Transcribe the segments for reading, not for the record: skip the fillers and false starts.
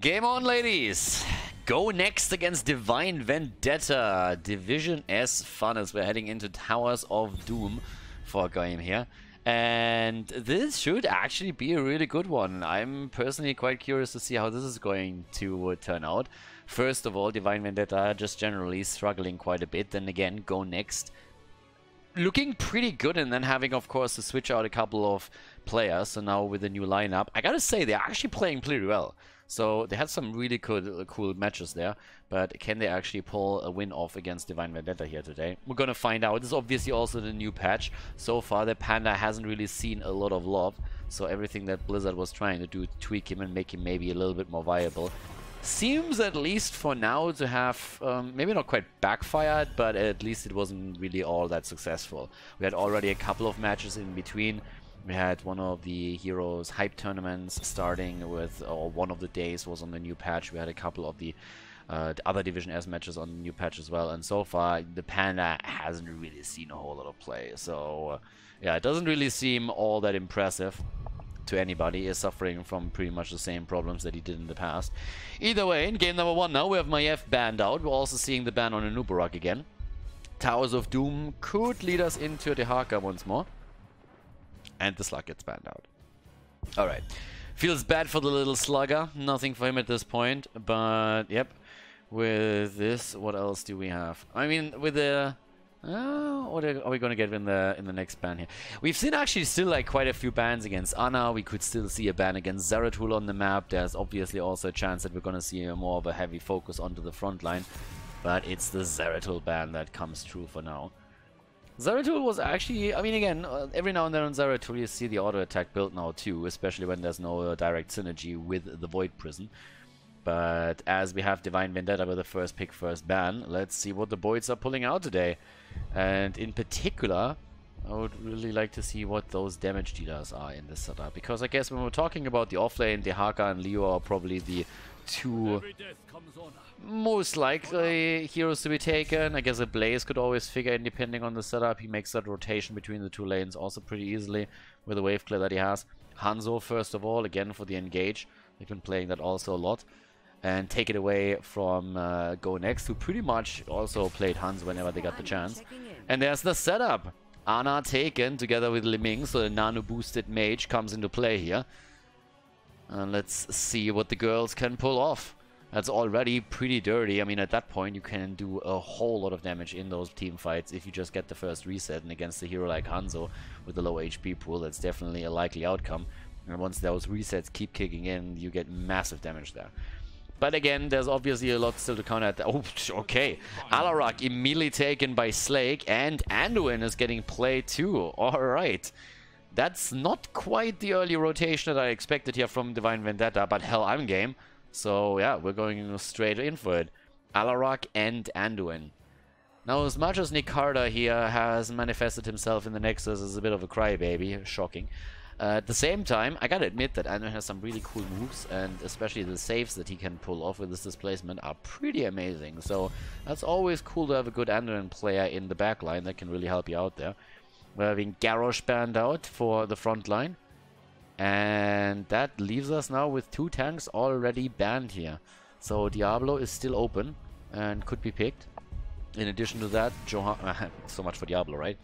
Game on, ladies! Go next against Divine Vendetta. Division S fun as we're heading into Towers of Doom for a game here. And this should actually be a really good one. I'm personally quite curious to see how this is going to turn out. First of all, Divine Vendetta just generally struggling quite a bit. Then again, Go next looking pretty good, and then having, of course, to switch out a couple of players. So now with the new lineup, I gotta say, they're actually playing pretty well. So they had some really cool matches there, but can they actually pull a win off against Divine Vendetta here today? We're gonna find out. This is obviously also the new patch. So far, the Panda hasn't really seen a lot of love. So everything that Blizzard was trying to do to tweak him and make him maybe a little bit more viable seems, at least for now, to have maybe not quite backfired, but at least it wasn't really all that successful. We had already a couple of matches in between. We had one of the Heroes Hype tournaments starting with, or one of the days was on the new patch. We had a couple of the other Division S matches on the new patch as well. And so far, the Panda hasn't really seen a whole lot of play. So, yeah, it doesn't really seem all that impressive to anybody. He is suffering from pretty much the same problems that he did in the past. Either way, in game number 1 now, we have Maiev banned out. We're also seeing the ban on Anub'arak again. Towers of Doom could lead us into Dehaka once more. And the Slug gets banned out. Alright. Feels bad for the little Slugger. Nothing for him at this point. But, yep. With this, what else do we have? I mean, with the... what are we going to get in the next ban here? We've seen actually still like quite a few bans against Ana. We could still see a ban against Zeratul on the map. There's obviously also a chance that we're going to see more of a heavy focus onto the front line. But it's the Zeratul ban that comes true for now. Zeratul was actually, I mean, again, every now and then on Zeratul you see the auto attack build now too, especially when there's no direct synergy with the Void Prison. But as we have Divine Vendetta with the first pick, first ban, let's see what the Voids are pulling out today. And in particular, I would really like to see what those damage dealers are in this setup. Because I guess when we're talking about the offlane, Dehaka and Leo are probably the two most likely heroes to be taken. I guess a Blaze could always figure in depending on the setup. He makes that rotation between the two lanes also pretty easily with the wave clear that he has. Hanzo, first of all, again for the engage. They've been playing that also a lot. And take it away from Go Next, who pretty much also played Hanzo whenever they got the chance. And there's the setup. Ana taken together with Liming, so the nano boosted mage comes into play here. And let's see what the girls can pull off. That's already pretty dirty. I mean, at that point, you can do a whole lot of damage in those team fights if you just get the first reset. And against a hero like Hanzo with a low HP pool, that's definitely a likely outcome. And once those resets keep kicking in, you get massive damage there. But again, there's obviously a lot still to counter at that. Oh, okay. Alarak immediately taken by Slake, and Anduin is getting played too. Alright. That's not quite the early rotation that I expected here from Divine Vendetta, but hell, I'm game. So yeah, we're going straight in for it. Alarak and Anduin. Now, as much as Nicarda here has manifested himself in the Nexus as a bit of a crybaby, shocking. At the same time, I gotta admit that Anduin has some really cool moves, and especially the saves that he can pull off with this displacement are pretty amazing. So that's always cool to have a good Anduin player in the back line that can really help you out there. We're having Garrosh banned out for the front line. And that leaves us now with 2 tanks already banned here. So Diablo is still open and could be picked. In addition to that, so much for Diablo, right?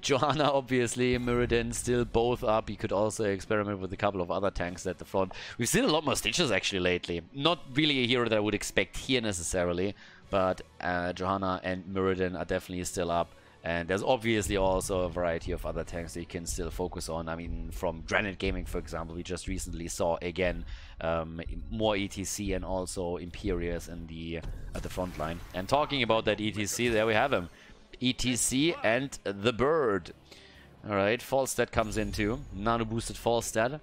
Johanna, obviously, Mirrodin still both up. You could also experiment with a couple of other tanks at the front. We've seen a lot more Stitches actually lately. Not really a hero that I would expect here necessarily, but Johanna and Mirrodin are definitely still up. And there's obviously also a variety of other tanks that you can still focus on. I mean, from Granite Gaming, for example, we just recently saw again more ETC and also Imperius in at the front line. And talking about that ETC, there we have him. ETC and the Bird. Alright, Falstad comes in too. Nano boosted Falstad.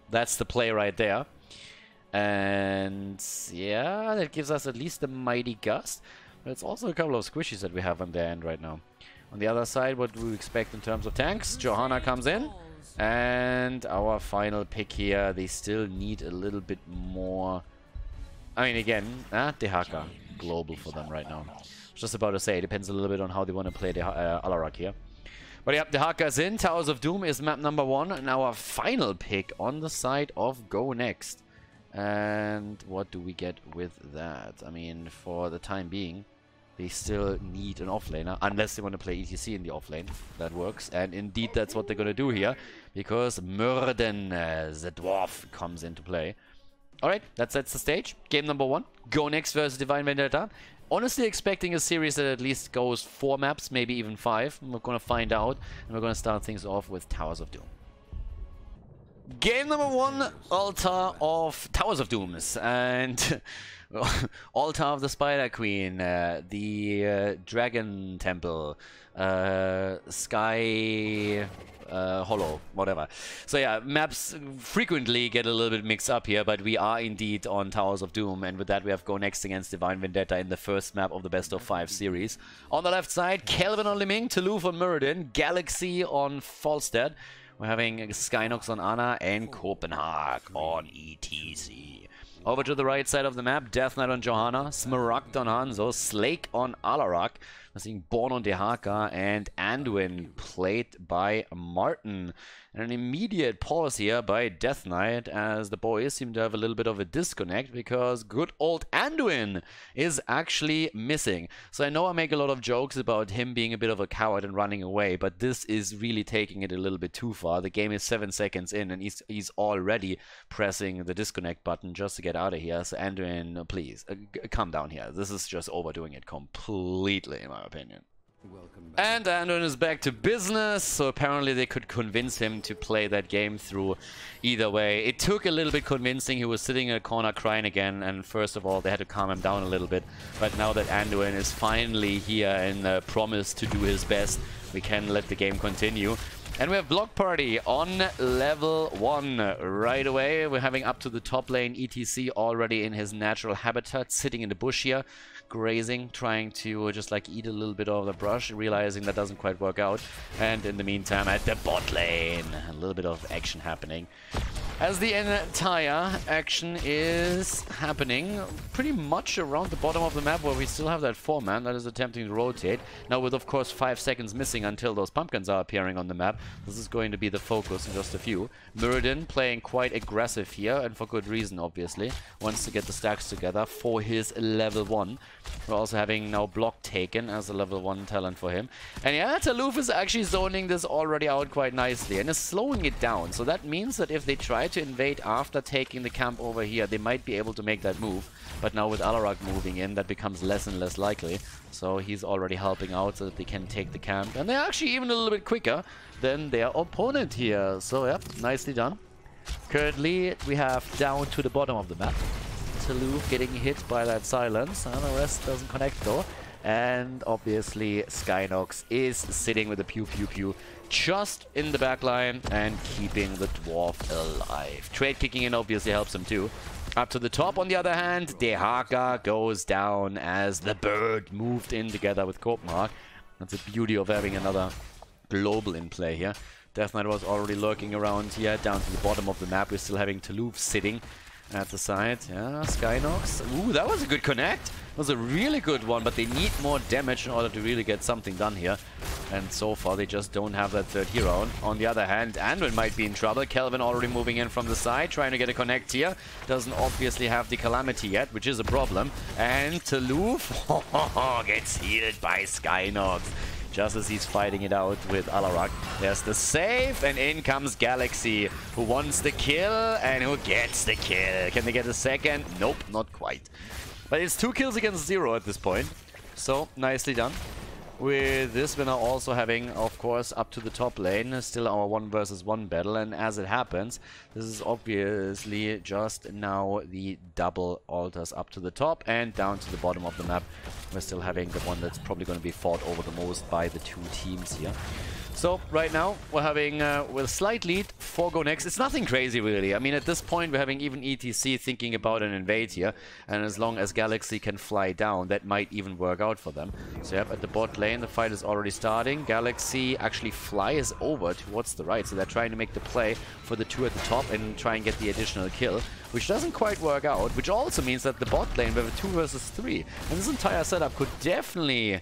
That's the play right there. And yeah, that gives us at least the Mighty Gust. But it's also a couple of squishies that we have on their end right now. On the other side, what do we expect in terms of tanks? Johanna comes in. And our final pick here, they still need a little bit more. I mean, again, Dehaka. Global for them right now. Just about to say, it depends a little bit on how they want to play the Alarak here. But yeah, Dehaka's in. Towers of Doom is map number 1. And our final pick on the side of Go Next. And what do we get with that? I mean, for the time being, they still need an offlaner, unless they want to play ETC in the offlane. That works, and indeed that's what they're going to do here, because Murden, the dwarf, comes into play. Alright, that sets the stage. Game number 1. Go Next versus Divine Vendetta. Honestly expecting a series that at least goes 4 maps, maybe even 5. We're going to find out, and we're going to start things off with Towers of Doom. Game number 1, Altar of Towers of Dooms, and Altar of the Spider Queen, the Dragon Temple, Sky Hollow, whatever. So yeah, maps frequently get a little bit mixed up here, but we are indeed on Towers of Doom, and with that we have Go Next against Divine Vendetta in the first map of the best of 5 series. On the left side, Kelvin on Liming, Toulouse on Muradin, Galaxy on Falstad. We're having Skynox on Ana and Copenhagen on ETC. Over to the right side of the map, Death Knight on Johanna, Smaragd on Hanzo, Slake on Alarak. We're seeing Born on Dehaka and Anduin played by Martin. And an immediate pause here by Death Knight, as the boys seem to have a little bit of a disconnect because good old Anduin is actually missing. So I know I make a lot of jokes about him being a bit of a coward and running away, but this is really taking it a little bit too far. The game is 7 seconds in and he's already pressing the disconnect button just to get out of here. So Anduin, please, calm down here. This is just overdoing it completely, in my opinion. And Anduin is back to business, so apparently they could convince him to play that game through either way. It took a little bit convincing. He was sitting in a corner crying again, and first of all they had to calm him down a little bit. But now that Anduin is finally here and promised to do his best, we can let the game continue. And we have Block Party on level 1 right away. We're having up to the top lane ETC already in his natural habitat, sitting in the bush here, grazing, trying to just like eat a little bit of the brush, realizing that doesn't quite work out. And in the meantime, at the bot lane, a little bit of action happening. As the entire action is happening pretty much around the bottom of the map, where we still have that 4-man that is attempting to rotate. Now with, of course, 5 seconds missing until those pumpkins are appearing on the map, this is going to be the focus in just a few. Muradin playing quite aggressive here, and for good reason, obviously. Wants to get the stacks together for his level 1. We're also having now Block taken as a level 1 talent for him. And yeah, Toulouse is actually zoning this already out quite nicely and is slowing it down. So that means that if they try to invade after taking the camp over here, they might be able to make that move. But now with Alarak moving in, that becomes less and less likely. So he's already helping out so that they can take the camp. And they're actually even a little bit quicker than their opponent here. So yeah, nicely done. Currently, we have down to the bottom of the map Toulouse getting hit by that silence, and the rest doesn't connect though. And obviously Skynox is sitting with the pew pew pew just in the back line and keeping the dwarf alive. Trade kicking in obviously helps him too. Up to the top, on the other hand, Dehaka goes down as the bird moved in together with Copenhagen. That's the beauty of having another global in play here. Death Knight was already lurking around here, down to the bottom of the map. We're still having Toulouse sitting at the side. Yeah, Skynox. Ooh, that was a good connect. It was a really good one, but they need more damage in order to really get something done here. And so far, they just don't have that third hero. On the other hand, Anduin might be in trouble. Kelvin already moving in from the side, trying to get a connect here. Doesn't obviously have the Calamity yet, which is a problem. And Toulouse gets healed by Skynox. Just as he's fighting it out with Alarak. There's the save, and in comes Galaxy, who wants the kill and who gets the kill. Can they get a second? Nope, not quite. But it's 2 kills against 0 at this point. So, nicely done. With this, we're now also having, of course, up to the top lane, still our 1 versus 1 battle. And as it happens, this is obviously just now the double altars up to the top and down to the bottom of the map. We're still having the one that's probably going to be fought over the most by the 2 teams here. So, right now, we're having with a slight lead for Go Next. It's nothing crazy, really. I mean, at this point, we're having even ETC thinking about an invade here. And as long as Galaxy can fly down, that might even work out for them. So, yep, at the bot lane, the fight is already starting. Galaxy actually flies over towards the right. So, they're trying to make the play for the 2 at the top and try and get the additional kill, which doesn't quite work out. Which also means that the bot lane, we have a 2 versus 3. And this entire setup could definitely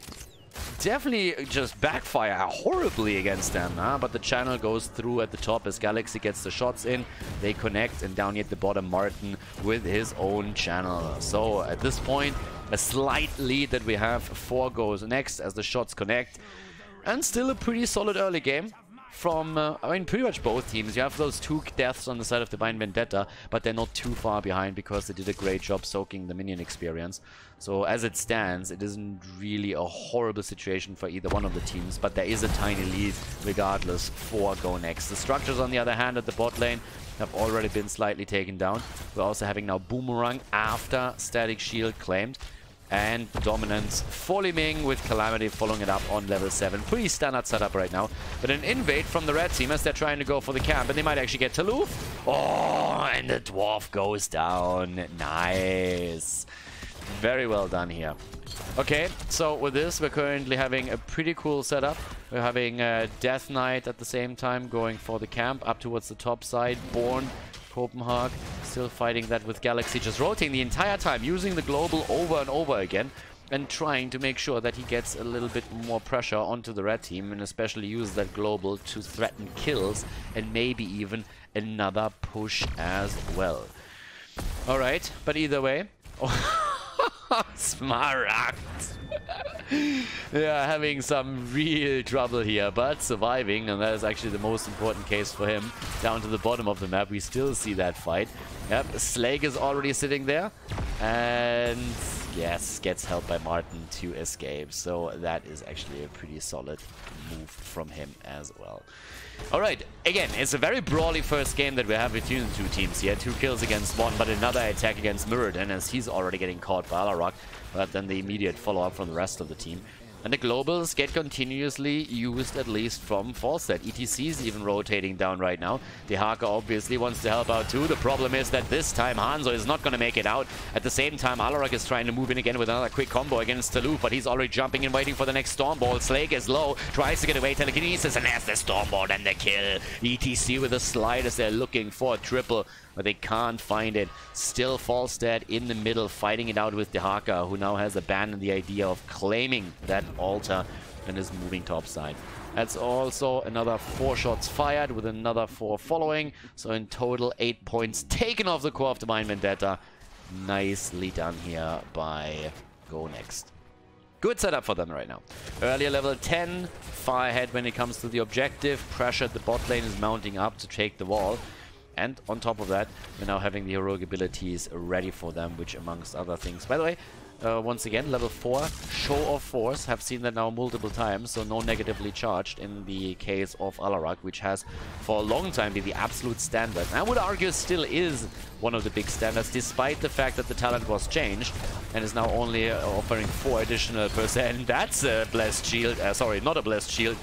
definitely just backfire horribly against them, huh? But the channel goes through at the top as Galaxy gets the shots in. They connect, and down here at the bottom, Martin with his own channel. So at this point, a slight lead that we have. 4 goes next as the shots connect. And still a pretty solid early game from, I mean, pretty much both teams. You have those 2 deaths on the side of Divine Vendetta, but they're not too far behind because they did a great job soaking the minion experience. So as it stands, it isn't really a horrible situation for either one of the teams, but there is a tiny lead regardless for Go Next. The structures, on the other hand, at the bot lane have already been slightly taken down. We're also having now Boomerang after Static Shield claimed. And dominance for Li Ming with Calamity following it up on level 7. Pretty standard setup right now. But an invade from the red team as they're trying to go for the camp. And they might actually get Taluf. Oh, and the dwarf goes down. Nice. Very well done here. Okay, so with this, we're currently having a pretty cool setup. We're having Death Knight at the same time going for the camp up towards the top side. Born, Copenhagen, still fighting that with Galaxy, just rotating the entire time, using the global over and over again, and trying to make sure that he gets a little bit more pressure onto the red team, and especially use that global to threaten kills, and maybe even another push as well. Alright, but either way... Smaragd! Yeah, having some real trouble here, but surviving, and that is actually the most important case for him. Down to the bottom of the map, we still see that fight. Yep, Slake is already sitting there, and yes, gets helped by Martin to escape. So that is actually a pretty solid move from him as well. Alright, again, it's a very brawly first game that we have between the 2 teams here. 2 kills against 1, but another attack against Muradin as he's already getting caught by Alarak. But then the immediate follow-up from the rest of the team. And the globals get continuously used, at least from Falstad. ETC is even rotating down right now. Dehaka obviously wants to help out too. The problem is that this time Hanzo is not going to make it out. At the same time, Alarak is trying to move in again with another quick combo against Taluf, but he's already jumping in, waiting for the next Stormball. Slake is low, tries to get away, telekinesis, and there's the Stormball and the kill. ETC with a slide as they're looking for a triple, but they can't find it. Still Falstad in the middle, fighting it out with Dehaka, who now has abandoned the idea of claiming that altar and is moving topside. That's also another 4 shots fired with another 4 following. So in total, 8 points taken off the core of Divine Vendetta. Nicely done here by Go Next. Good setup for them right now. Earlier level 10, far ahead when it comes to the objective. Pressure at the bot lane is mounting up to take the wall. And on top of that, we're now having the heroic abilities ready for them, which amongst other things. By the way, once again, level 4, Show of Force. Have seen that now multiple times, so no negatively charged in the case of Alarak, which has for a long time been the absolute standard. And I would argue still is one of the big standards, despite the fact that the talent was changed and is now only offering 4 additional %. That's a Blessed Shield. Sorry, not a Blessed Shield.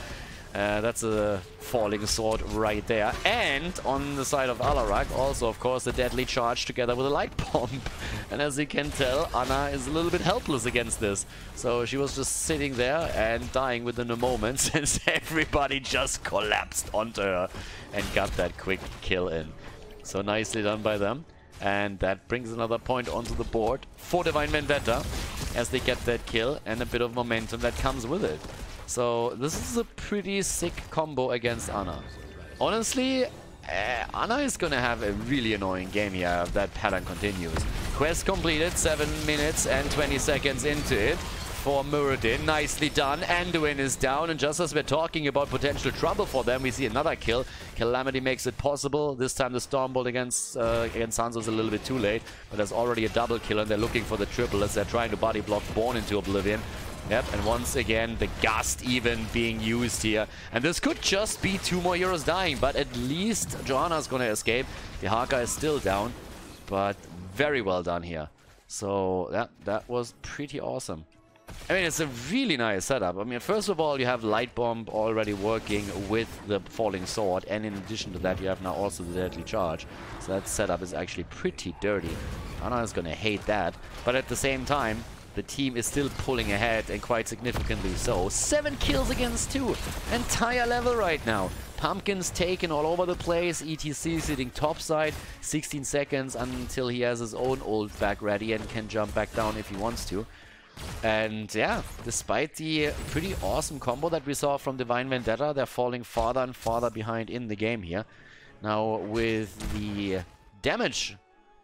That's a falling sword right there. And on the side of Alarak, also, of course, the deadly charge together with a light bomb. And as you can tell, Anna is a little bit helpless against this. So she was just sitting there and dying within a moment since everybody just collapsed onto her and got that quick kill in. So nicely done by them. And that brings another point onto the board for Divine Vendetta as they get that kill and a bit of momentum that comes with it. So this is a pretty sick combo against Ana. Honestly, Ana is gonna have a really annoying game here if that pattern continues. Quest completed, 7 minutes and 20 seconds into it for Muradin. Nicely done. Anduin is down, and just as we're talking about potential trouble for them, we see another kill. Calamity makes it possible. This time the Stormbolt against Hanzo is a little bit too late, but there's already a double kill, and they're looking for the triple as they're trying to body block Born into oblivion. Yep, and once again, the Gust even being used here. And this could just be 2 more heroes dying, but at least Johanna's gonna escape. Dehaka is still down, but very well done here. So that was pretty awesome. I mean, it's a really nice setup. I mean, first of all, you have Light Bomb already working with the Falling Sword, and in addition to that, you have now also the Deadly Charge. So that setup is actually pretty dirty. Anna is gonna hate that, but at the same time, the team is still pulling ahead, and quite significantly so. 7 kills against 2. Entire level right now. Pumpkin's taken all over the place. ETC sitting topside. 16 seconds until he has his own ult back ready and can jump back down if he wants to. And yeah, despite the pretty awesome combo that we saw from Divine Vendetta, they're falling farther and farther behind in the game here. Now with the damage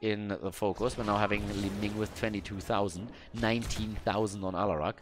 in the focus, we're now having Li Ming with 22,000, 19,000 on Alarak,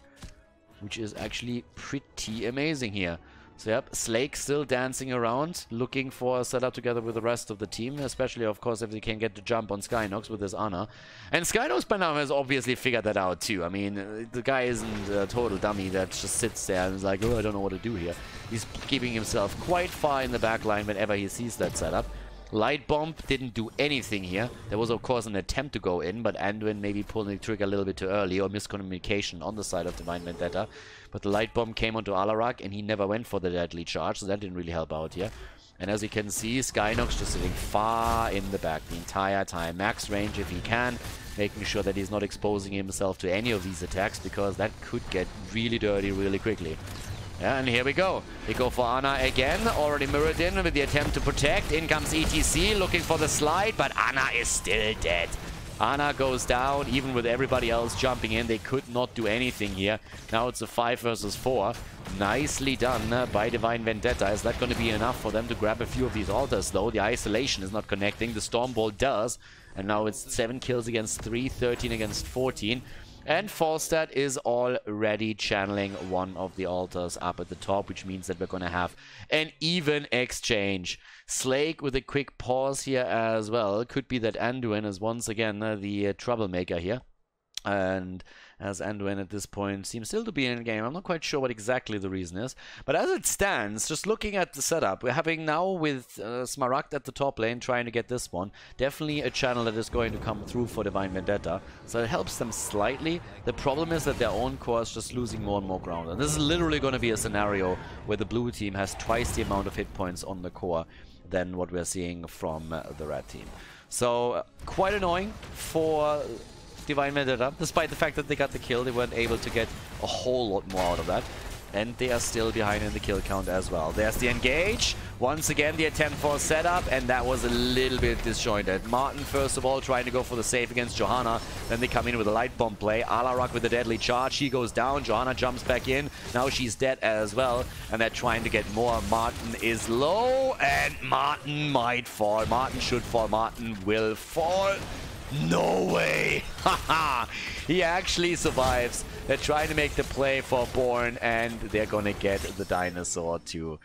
which is actually pretty amazing here. So yep, Slake still dancing around, looking for a setup together with the rest of the team, especially of course if they can get the jump on Skynox with his Ana. And Skynox by now has obviously figured that out too. I mean, the guy isn't a total dummy that just sits there and is like, oh, I don't know what to do here. He's keeping himself quite far in the back line whenever he sees that setup. Light Bomb didn't do anything here. There was of course an attempt to go in, but Anduin maybe pulling the trigger a little bit too early, or miscommunication on the side of Divine Vendetta. But the Light Bomb came onto Alarak and he never went for the deadly charge, so that didn't really help out here. And as you can see, Skynox just sitting far in the back the entire time. Max range if he can, making sure that he's not exposing himself to any of these attacks, because that could get really dirty really quickly. Yeah, and here we go. They go for Ana again, already mirrored in with the attempt to protect. In comes ETC, looking for the slide, but Ana is still dead. Ana goes down, even with everybody else jumping in. They could not do anything here. Now it's a 5 versus 4. Nicely done by Divine Vendetta. Is that going to be enough for them to grab a few of these altars, though? The isolation is not connecting. The Stormbolt does. And now it's 7 kills against 3, 13 against 14. And Falstad is already channeling one of the altars up at the top, which means that we're going to have an even exchange. Slake with a quick pause here as well. Could be that Anduin is once again the troublemaker here. And as Anduin at this point seems still to be in the game. I'm not quite sure what exactly the reason is. But as it stands, just looking at the setup, we're having now with Smaragd at the top lane trying to get this one. Definitely a channel that is going to come through for Divine Vendetta. So it helps them slightly. The problem is that their own core is just losing more and more ground. And this is literally going to be a scenario where the blue team has twice the amount of hit points on the core than what we're seeing from the red team. So quite annoying for Divine Vendetta. Despite the fact that they got the kill, they weren't able to get a whole lot more out of that. And they are still behind in the kill count as well. There's the engage. Once again, the attempt for a setup, and that was a little bit disjointed. Martin, first of all, trying to go for the save against Johanna. Then they come in with a light bomb play. Alarak with a deadly charge. She goes down. Johanna jumps back in. Now she's dead as well. And they're trying to get more. Martin is low, and Martin might fall. Martin should fall. Martin will fall. No way! Haha! He actually survives. They're trying to make the play for Born, and they're gonna get the dinosaur too.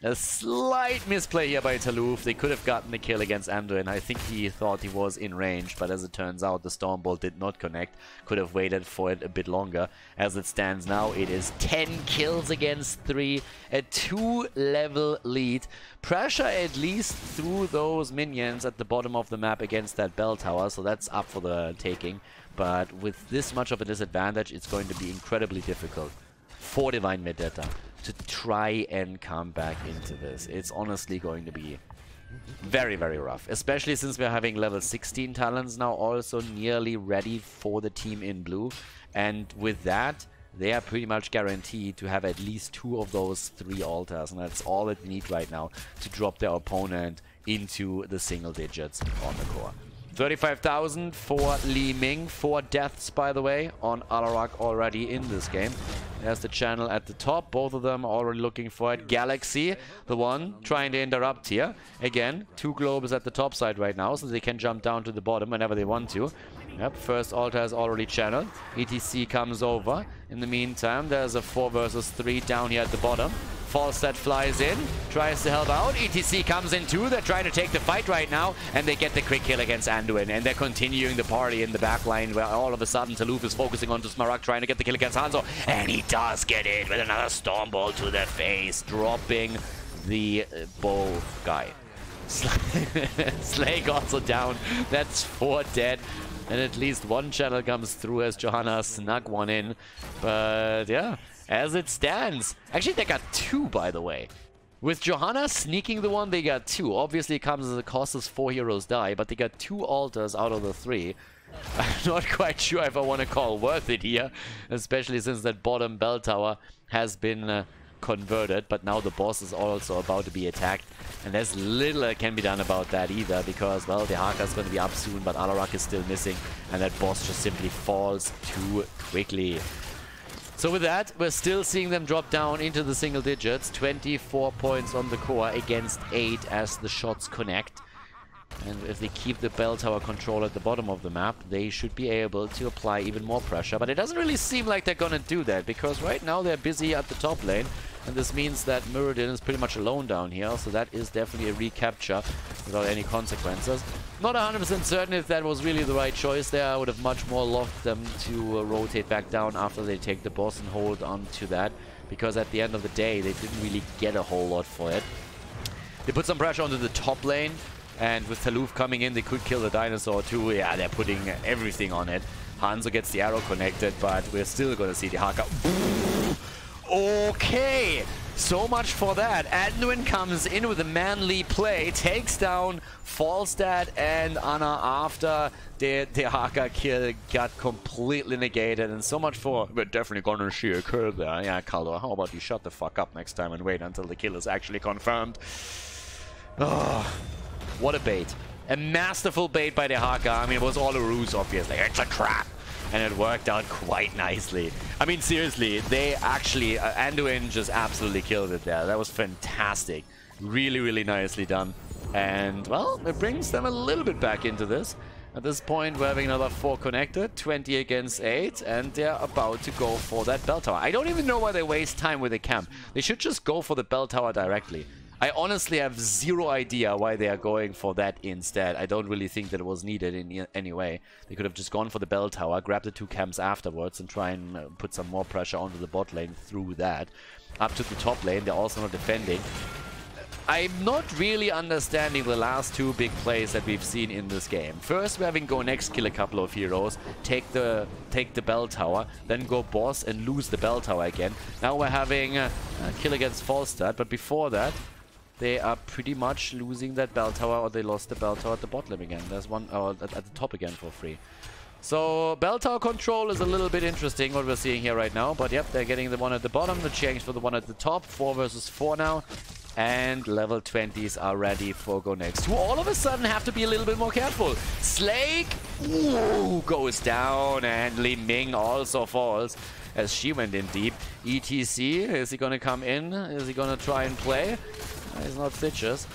A slight misplay here by Taluf. They could have gotten the kill against Anduin. I think he thought he was in range, but as it turns out, the Stormbolt did not connect. Could have waited for it a bit longer. As it stands now, it is 10 kills against 3. A 2-level lead. Pressure at least through those minions at the bottom of the map against that bell tower, so that's up for the taking. But with this much of a disadvantage, it's going to be incredibly difficult for Divine Vendetta to try and come back into this. It's honestly going to be very, very rough. Especially since we're having level 16 talents now also nearly ready for the team in blue. And with that, they are pretty much guaranteed to have at least 2 of those 3 altars. And that's all that they need right now to drop their opponent into the single digits on the core. 35,000 for Li Ming. 4 deaths, by the way, on Alarak already in this game. There's the channel at the top. Both of them already looking for it. Galaxy, the one trying to interrupt here. Again, 2 globes at the top side right now, so they can jump down to the bottom whenever they want to. Yep, first altar is already channeled. ETC comes over. In the meantime, there's a 4 versus 3 down here at the bottom. Falstad flies in, tries to help out. ETC comes in too. They're trying to take the fight right now, and they get the quick kill against Anduin. And they're continuing the party in the back line, where all of a sudden Taluf is focusing onto Smaragd, trying to get the kill against Hanzo. And he does get it with another Stormbolt to the face, dropping the bow guy. Slake also down. That's 4 dead. And at least one channel comes through as Johanna snuck one in. But yeah, as it stands. Actually, they got 2, by the way. With Johanna sneaking the one, they got 2. Obviously, it comes as a cost as 4 heroes die, but they got 2 altars out of the 3. I'm not quite sure if I want to call worth it here, especially since that bottom bell tower has been converted, but now the boss is also about to be attacked. And there's little that can be done about that either, because, well, the Haka is going to be up soon, but Alarak is still missing, and that boss just simply falls too quickly. So with that, we're still seeing them drop down into the single digits. 24 points on the core against 8 as the shots connect. And if they keep the bell tower control at the bottom of the map, they should be able to apply even more pressure. But it doesn't really seem like they're gonna do that, because right now they're busy at the top lane. And this means that Muradin is pretty much alone down here, so that is definitely a recapture without any consequences. Not 100% certain if that was really the right choice there. I would have much more loved them to rotate back down after they take the boss and hold on to that, because at the end of the day, they didn't really get a whole lot for it. They put some pressure onto the top lane, and with Taluf coming in, they could kill the dinosaur too. Yeah, they're putting everything on it. Hanzo gets the arrow connected, but we're still going to see the Haka. Okay, so much for that. Anduin comes in with a manly play, takes down Falstad and Ana after the Haka kill got completely negated. And so much for, we're definitely gonna see a kill there. Yeah, Kaldo, how about you shut the fuck up next time and wait until the kill is actually confirmed. Oh, what a bait. A masterful bait by the Haka. I mean, it was all a ruse, obviously. It's a trap. And it worked out quite nicely. I mean, seriously, they actually, Anduin just absolutely killed it there. That was fantastic. Really, really nicely done. And, well, it brings them a little bit back into this. At this point, we're having another 4 connected, 20 against 8, and they're about to go for that bell tower. I don't even know why they waste time with the camp. They should just go for the bell tower directly. I honestly have zero idea why they are going for that instead. I don't really think that it was needed in any way. They could have just gone for the bell tower, grabbed the 2 camps afterwards, and try and put some more pressure onto the bot lane through that. Up to the top lane, they're also not defending. I'm not really understanding the last 2 big plays that we've seen in this game. First, we're having Go Next kill a couple of heroes, take the bell tower, then go boss and lose the bell tower again. Now we're having kill against Falstad, but before that, they are pretty much losing that bell tower, or they lost the bell tower at the bot lane again. There's one at the top again for free. So bell tower control is a little bit interesting what we're seeing here right now. But yep, they're getting the one at the bottom, the change for the one at the top. 4 versus 4 now. And level 20s are ready for Go Next, who all of a sudden have to be a little bit more careful. Slake goes down, and Li Ming also falls as she went in deep. ETC, is he going to come in? Is he going to try and play? He's not Stitches.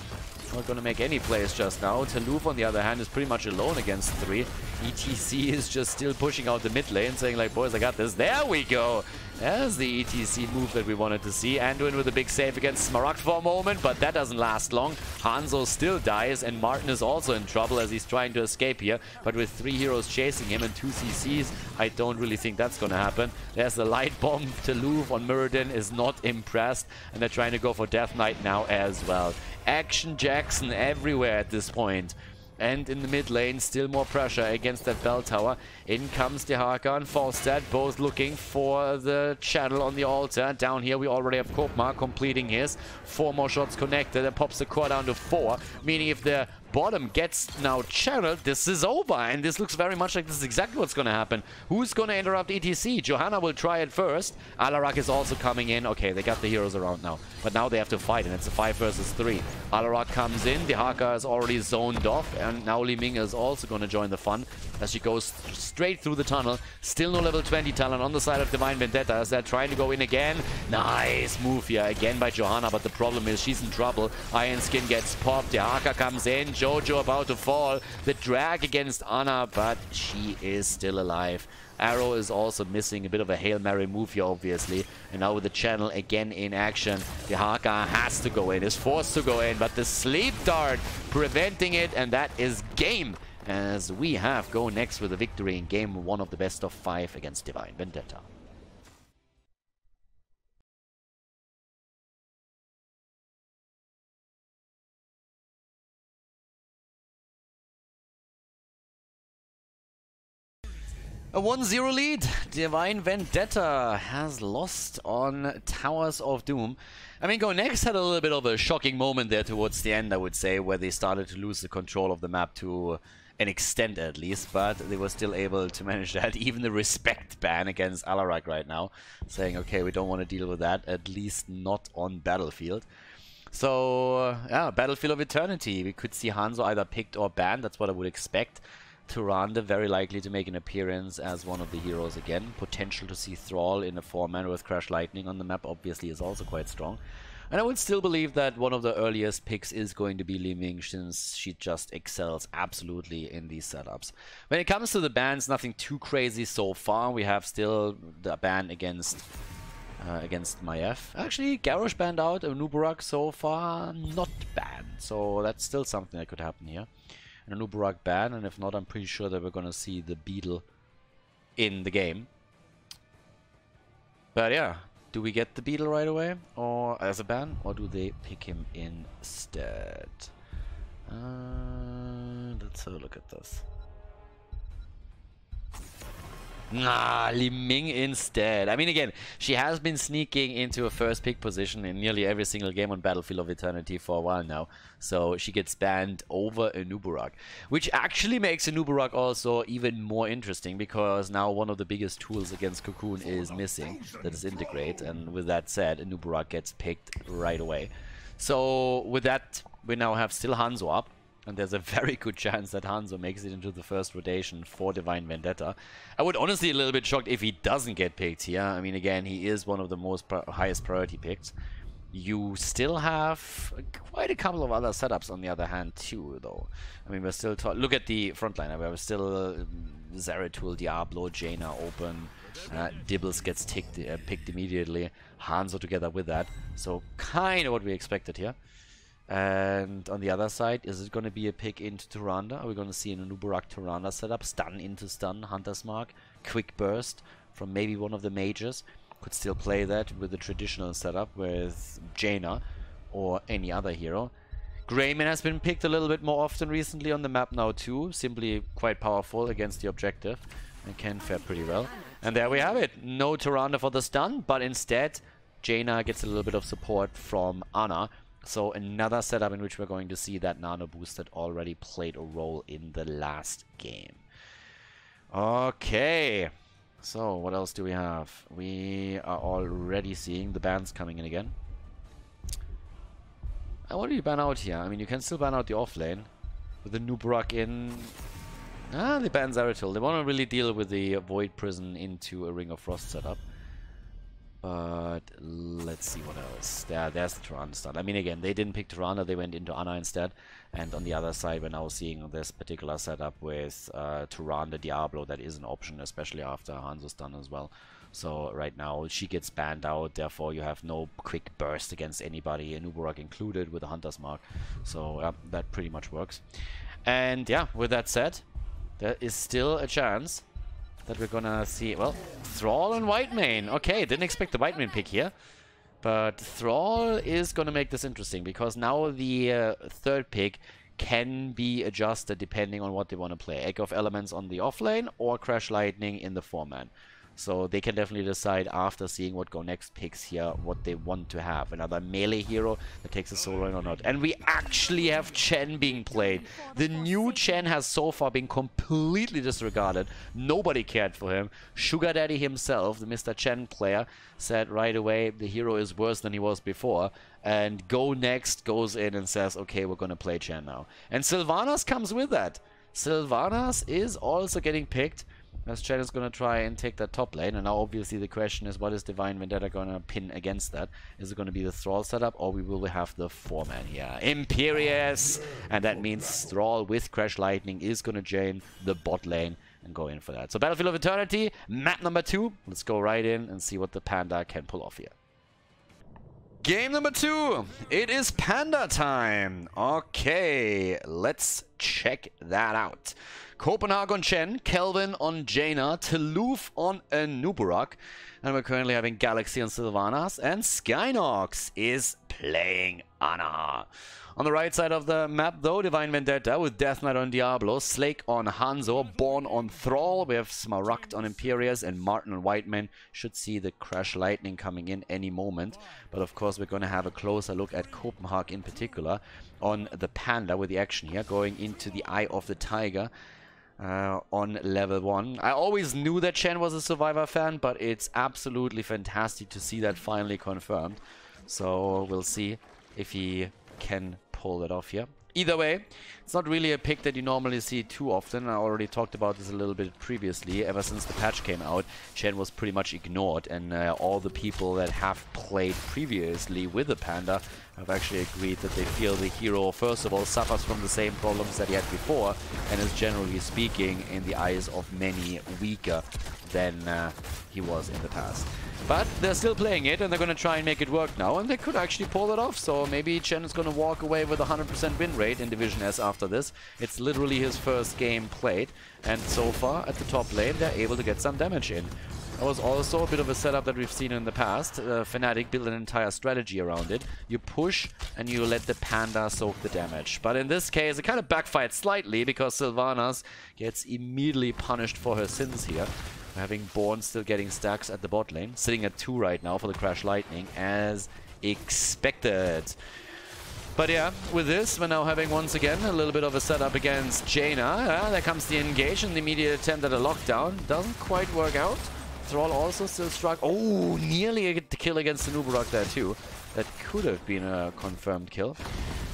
Not going to make any plays just now. Taluf, on the other hand, is pretty much alone against 3. ETC is just still pushing out the mid lane, saying like, boys, I got this. There we go. There's the ETC move that we wanted to see. Anduin with a big save against Smaragd for a moment, but that doesn't last long. Hanzo still dies, and Martin is also in trouble as he's trying to escape here. But with 3 heroes chasing him and 2 CCs, I don't really think that's going to happen. There's the light bomb. Taluf on Muradin is not impressed, and they're trying to go for Death Knight now as well. Action Jackson everywhere at this point. And in the mid lane, still more pressure against that bell tower. In comes the Haka and Falstad, both looking for the channel on the altar. Down here, we already have Kopmar completing his. 4 more shots connected. That pops the core down to 4, meaning if the bottom gets now channeled, this is over. And this looks very much like this is exactly what's going to happen. Who's going to interrupt ETC? Johanna will try it first. Alarak is also coming in. Okay, they got the heroes around now. But now they have to fight, and it's a 5 versus 3. Alarak comes in. The Haka is already zoned off. And now Li Ming is also going to join the fun as she goes straight through the tunnel. Still no level 20 talent on the side of Divine Vendetta as they're trying to go in again. Nice move here again by Johanna, but the problem is she's in trouble. Iron Skin gets popped. The Haka comes in. Jojo about to fall. The drag against Ana, but she is still alive. Arrow is also missing a bit of a Hail Mary move here, obviously. And now with the channel again in action, the Haka has to go in, is forced to go in, but the Sleep Dart preventing it, and that is game. As we have Go Next with a victory in game 1 of the best of 5 against Divine Vendetta. A 1-0 lead. Divine Vendetta has lost on Towers of Doom. I mean, Go Next had a little bit of a shocking moment there towards the end, I would say, where they started to lose the control of the map to an extent at least, but they were still able to manage that. Even the respect ban against Alarak right now, saying, okay, we don't want to deal with that, at least not on Battlefield. So, yeah, Battlefield of Eternity. We could see Hanzo either picked or banned. That's what I would expect. Tyrande very likely to make an appearance as one of the heroes again. Potential to see Thrall in a 4-man with Crash Lightning on the map obviously is also quite strong. And I would still believe that one of the earliest picks is going to be Li Ming, since she just excels absolutely in these setups. When it comes to the bans, nothing too crazy so far. We have still the ban against Maiev. Actually, Garrosh banned out, Nubarak so far not banned. So that's still something that could happen here. And a Nubarak ban, and if not, I'm pretty sure that we're going to see the Beetle in the game. But yeah, do we get the Beetle right away, or as a ban, or do they pick him instead? Let's have a look at this. Nah, Li Ming instead. I mean, again, she has been sneaking into a first pick position in nearly every single game on Battlefield of Eternity for a while now. So she gets banned over a Nubarak, which actually makes a Nubarak also even more interesting, because now one of the biggest tools against Cocoon is missing, that is Integrate, and with that said, a Nubarak gets picked right away. So with that, we now have still Hanzo up. And there's a very good chance that Hanzo makes it into the first rotation for Divine Vendetta. I would honestly be a little bit shocked if he doesn't get picked here. I mean, again, he is one of the most highest priority picks. You still have quite a couple of other setups on the other hand too, though. I mean, we're still look at the frontline. We're still Zeratul, Diablo, Jaina open. Dibbles gets picked immediately. Hanzo together with that. So kind of what we expected here. And on the other side, is it going to be a pick into Tyrande? Are we going to see a Nubarak Tyrande setup? Stun into stun, Hunter's Mark, quick burst from maybe one of the mages. Could still play that with the traditional setup with Jaina or any other hero. Greyman has been picked a little bit more often recently on the map now too. Simply quite powerful against the objective and can fare pretty well. And there we have it. No Tyrande for the stun, but instead Jaina gets a little bit of support from Ana. So another setup in which we're going to see that nano boost that already played a role in the last game. Okay. So what else do we have? We are already seeing the bans coming in again. And what do you ban out here? I mean, you can still ban out the offlane with the Nubarak in. They ban Zeratul. They want to really deal with the Void Prison into a Ring of Frost setup. But let's see what else. There's the Tyrande stun. I mean, again, they didn't pick Tyrande, they went into Ana instead. And on the other side, we're now seeing this particular setup with Tyrande Diablo. That is an option, especially after Hanzo's stun as well. So right now, she gets banned out. Therefore, you have no quick burst against anybody, a Nubarak included with a Hunter's Mark. So that pretty much works. And yeah, with that said, there is still a chance that we're gonna see, well, Thrall and Whitemane. Okay, didn't expect the Whitemane pick here. But Thrall is gonna make this interesting, because now the third pick can be adjusted depending on what they want to play. Echo of Elements on the offlane or Crash Lightning in the 4-man. So they can definitely decide after seeing what Go Next picks here what they want to have. Another melee hero that takes a soul ring or not. And we actually have Chen being played. The new Chen has so far been completely disregarded. Nobody cared for him. Sugar Daddy himself, the Mr. Chen player, said right away the hero is worse than he was before. And Go Next goes in and says, okay, we're going to play Chen now. And Sylvanas comes with that. Sylvanas is also getting picked, as Chen is going to try and take that top lane. And now obviously the question is, what is Divine Vendetta going to pin against that? Is it going to be the Thrall setup, or we will have the 4-man here? Imperius! And that means Thrall with Crash Lightning is going to join the bot lane and go in for that. So Battlefield of Eternity, map number 2. Let's go right in and see what the Panda can pull off here. Game number 2. It is Panda time. Okay, let's check that out. Copenhagen on Chen, Kelvin on Jaina, Toulouse on a Nubarak, and we're currently having Galaxy on Sylvanas, and Skynox is playing Ana. On the right side of the map, though, Divine Vendetta with Death Knight on Diablo, Slake on Hanzo, Born on Thrall. We have Smaragd on Imperius, and Martin on Whiteman. Should see the Crash Lightning coming in any moment. But of course, we're going to have a closer look at Copenhagen in particular on the Panda with the action here, going into the Eye of the Tiger. On level 1. I always knew that Chen was a Survivor fan, but it's absolutely fantastic to see that finally confirmed. So we'll see if he can pull it off here. Either way, it's not really a pick that you normally see too often. I already talked about this a little bit previously. Ever since the patch came out, Chen was pretty much ignored, and all the people that have played previously with the Panda have actually agreed that they feel the hero, first of all, suffers from the same problems that he had before, and is generally speaking, in the eyes of many, weaker than he was in the past. But they're still playing it, and they're going to try and make it work now, and they could actually pull it off. So maybe Chen is going to walk away with a 100% win rate in Division S after this. It's literally his first game played, and so far at the top lane, they're able to get some damage in. That was also a bit of a setup that we've seen in the past. Fnatic built an entire strategy around it. You push and you let the Panda soak the damage. But in this case, it kind of backfired slightly because Sylvanas gets immediately punished for her sins here. Having Born still getting stacks at the bot lane. Sitting at 2 right now for the Crash Lightning, as expected. But yeah, with this, we're now having once again a little bit of a setup against Jaina. There comes the engage and the immediate attempt at a lockdown. Doesn't quite work out. Thrall also still struck. Oh, nearly a kill against the Nubarak there too. That could have been a confirmed kill.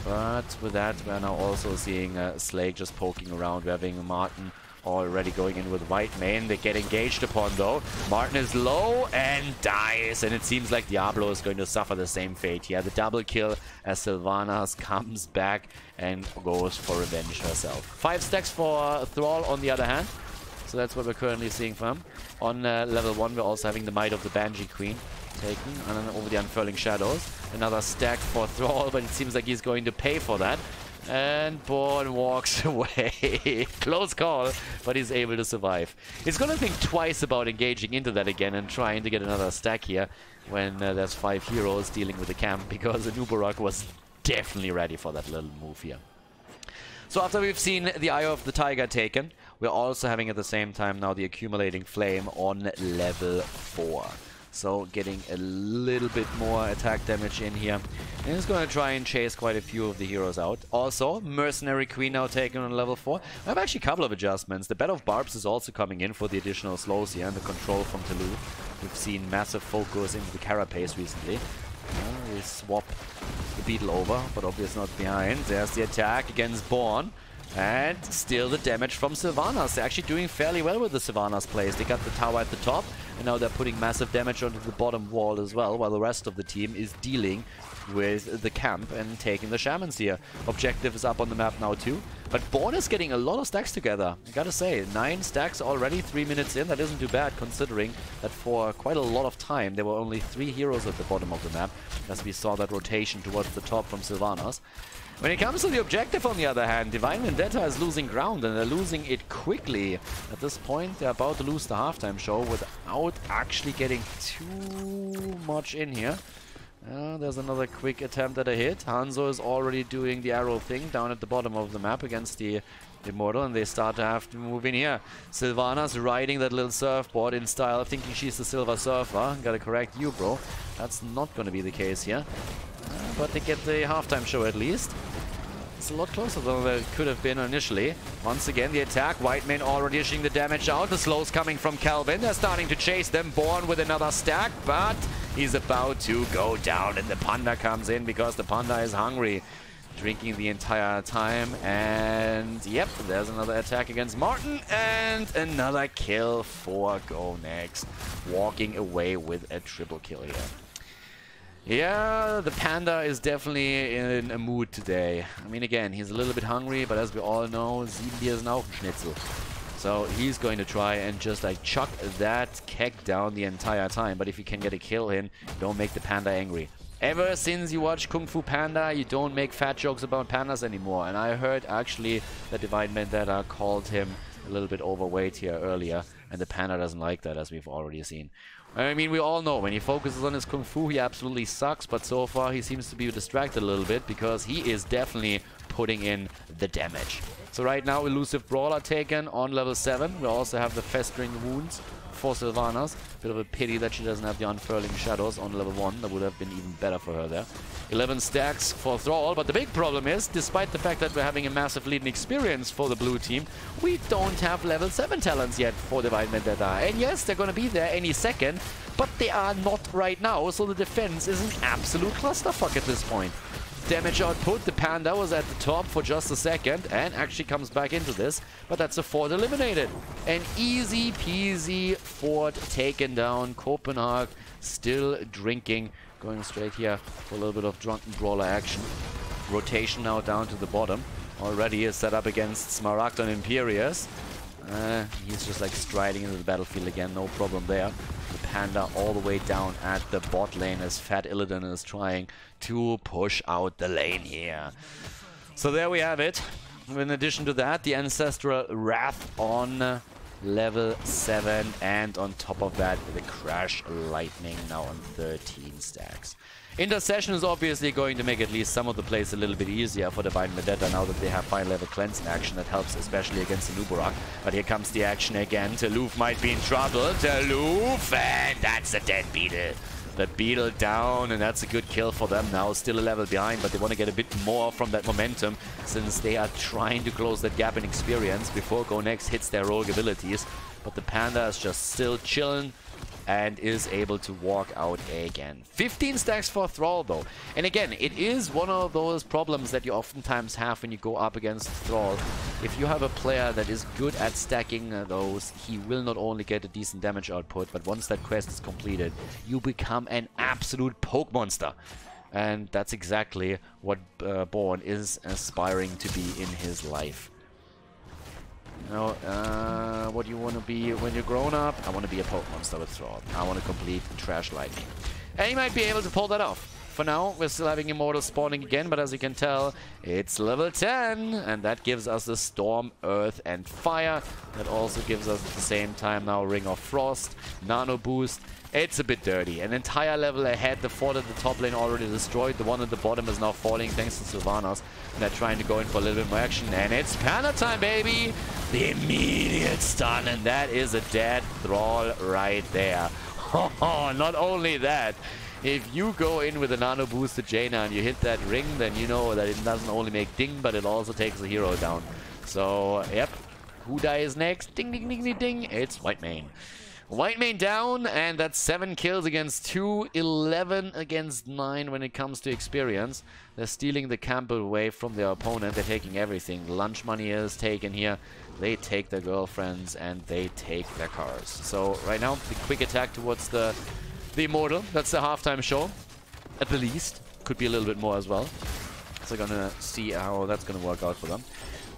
But with that, we're now also seeing Slake just poking around. We're having Martin already going in with White Mane. They get engaged upon though. Martin is low and dies, and it seems like Diablo is going to suffer the same fate here. The double kill as Sylvanas comes back and goes for revenge herself. 5 stacks for Thrall on the other hand. So that's what we're currently seeing from him. On level 1, we're also having the Might of the Banshee Queen taken and over the Unfurling Shadows. Another stack for Thrall, but it seems like he's going to pay for that. And Born walks away. Close call, but he's able to survive. He's going to think twice about engaging into that again and trying to get another stack here when there's 5 heroes dealing with the camp, because the Nubarak was definitely ready for that little move here. So after we've seen the Eye of the Tiger taken, we're also having at the same time now the Accumulating Flame on level 4. So getting a little bit more attack damage in here. And he's going to try and chase quite a few of the heroes out. Also, Mercenary Queen now taken on level 4. I have actually a couple of adjustments. The Bed of Barbs is also coming in for the additional slows here and the control from Tulu. We've seen massive focus into the Carapace recently. We swap the Beetle over, but obviously not behind. There's the attack against Born. And still the damage from Sylvanas. They're actually doing fairly well with the Sylvanas plays. They got the tower at the top, and now they're putting massive damage onto the bottom wall as well, while the rest of the team is dealing with the camp and taking the shamans here. Objective is up on the map now too. But Born is getting a lot of stacks together. I gotta say, 9 stacks already, 3 minutes in. That isn't too bad, considering that for quite a lot of time there were only 3 heroes at the bottom of the map, as we saw that rotation towards the top from Sylvanas. When it comes to the objective, on the other hand, Divine Vendetta is losing ground, and they're losing it quickly. At this point, they're about to lose the halftime show without actually getting too much in here. There's another quick attempt at a hit. Hanzo is already doing the arrow thing down at the bottom of the map against the Immortal, and they start to have to move in here. Sylvanas riding that little surfboard in style, thinking she's the Silver Surfer. Gotta correct you, bro. That's not gonna be the case here. But they get the halftime show at least. It's a lot closer than it could have been initially. Once again, the attack. White Mane already dishing the damage out. The slows coming from Calvin. They're starting to chase them. Born with another stack, but he's about to go down, and the Panda comes in because the Panda is hungry. Drinking the entire time, and yep, there's another attack against Martin, and another kill for Go Next. Walking away with a triple kill here. Yeah, the Panda is definitely in a mood today. I mean, again, he's a little bit hungry, but as we all know, 7 Bier ist auch ein Schnitzel. So he's going to try and just like chuck that keg down the entire time. But if you can get a kill in, don't make the Panda angry. Ever since you watch Kung Fu Panda, you don't make fat jokes about pandas anymore. And I heard actually that Divine Vendetta called him a little bit overweight here earlier, and the Panda doesn't like that, as we've already seen. I mean, we all know when he focuses on his Kung Fu, he absolutely sucks, but so far he seems to be distracted a little bit because he is definitely putting in the damage. So right now, Elusive Brawler taken on level 7. We also have the Festering Wounds for Sylvanas. Bit of a pity that she doesn't have the Unfurling Shadows on level 1. That would have been even better for her there. 11 stacks for Thrall, but the big problem is, despite the fact that we're having a massive lead in experience for the blue team, we don't have level 7 talents yet for Divine Vendetta. And yes, they're going to be there any second, but they are not right now, so the defense is an absolute clusterfuck at this point. Damage output, the Panda was at the top for just a second and actually comes back into this, but that's a Ford eliminated. An easy peasy Ford taken down. Copenhagen still drinking, going straight here for a little bit of drunken brawler action. Rotation now down to the bottom. Already is set up against Smaragd and Imperius. He's just like striding into the battlefield again, no problem there. The Panda all the way down at the bot lane as Fat Illidan is trying to push out the lane here. So there we have it. In addition to that, the Ancestral Wrath on level 7, and on top of that, the Crash Lightning now on 13 stacks. Intercession is obviously going to make at least some of the plays a little bit easier for Divine Vendetta now that they have 5 level cleanse in action. That helps especially against the Nubarak. But here comes the action again. Taluf might be in trouble. Taluf, and that's a dead Beetle. The Beetle down, and that's a good kill for them now. Still a level behind, but they want to get a bit more from that momentum since they are trying to close that gap in experience before Go Next hits their rogue abilities. But the Panda is just still chilling and is able to walk out again. 15 stacks for Thrall though. And again, it is one of those problems that you oftentimes have when you go up against Thrall. If you have a player that is good at stacking those, he will not only get a decent damage output, but once that quest is completed, you become an absolute poke monster. And that's exactly what Born is aspiring to be in his life. You know, what you want to be when you're grown up? I want to be a poke monster with Thrall. I want to complete Trash Lightning. And he might be able to pull that off. For now, we're still having Immortals spawning again, but as you can tell, it's level 10, and that gives us the Storm, Earth, and Fire. That also gives us at the same time now Ring of Frost, Nano Boost. It's a bit dirty. An entire level ahead. The fort at the top lane already destroyed. The one at the bottom is now falling thanks to Sylvanas. And they're trying to go in for a little bit more action. And it's Panda time, baby! The immediate stun. And that is a dead Thrall right there. Not only that, if you go in with a nano boost to Jaina and you hit that ring, then you know that it doesn't only make ding, but it also takes the hero down. So, yep. Who dies next? Ding, ding, ding, ding, ding. It's Whitemane. Whitemane down, and that's 7 kills against 2, 11 against 9 when it comes to experience. They're stealing the camp away from their opponent. They're taking everything. Lunch money is taken here. They take their girlfriends, and they take their cars. So right now, the quick attack towards the Immortal. That's the halftime show, at the least. Could be a little bit more as well. So we're gonna see how that's gonna work out for them.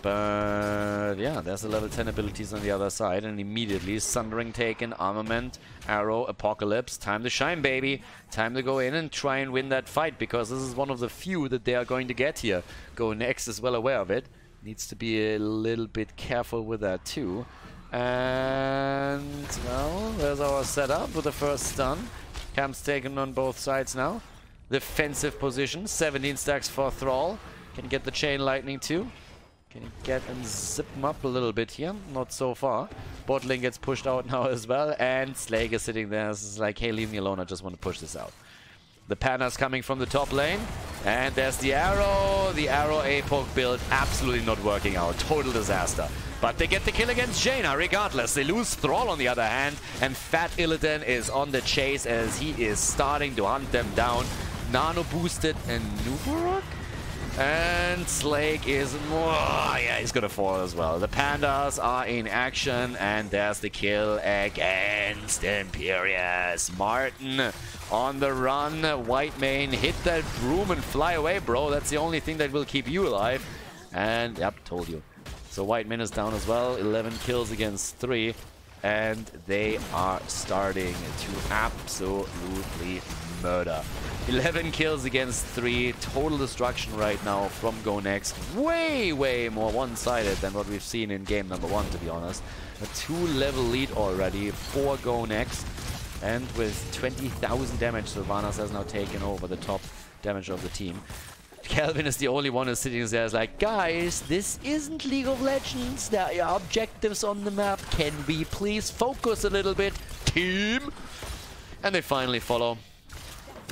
But yeah, there's the level 10 abilities on the other side, and immediately Sundering taken, Armament, Arrow, Apocalypse. Time to shine, baby. Time to go in and try and win that fight, because this is one of the few that they are going to get here. Go Next is well aware of it. Needs to be a little bit careful with that too. And well, there's our setup with the first stun. Camp's taken on both sides now. Defensive position, 17 stacks for Thrall. Can you get the Chain Lightning too? Can you get and zip him up a little bit here? Not so far. Bot lane gets pushed out now as well, and Slake is sitting there. This is like, hey, leave me alone, I just want to push this out. The Panda's coming from the top lane, and there's the Arrow. The Arrow APOC build absolutely not working out. Total disaster. But they get the kill against Jaina regardless. They lose Thrall on the other hand, and Fat Illidan is on the chase as he is starting to hunt them down. Nano boosted and Nubarak? And Slake is more. Oh, yeah, he's gonna fall as well. The Pandas are in action, and there's the kill against Imperius. Martin on the run. Whitemane, hit that broom and fly away, bro. That's the only thing that will keep you alive. And yep, told you. So Whitemane is down as well. 11 kills against 3. and they are starting to absolutely murder. 11 kills against 3, total destruction right now from Go Next. Way more one-sided than what we've seen in game number 1, to be honest. A 2-level lead already for Go Next, and with 20,000 damage, Sylvanas has now taken over the top damage of the team. Kelvin is the only one who's sitting there, is like, guys, this isn't League of Legends. There are objectives on the map. Can we please focus a little bit, team? And they finally follow.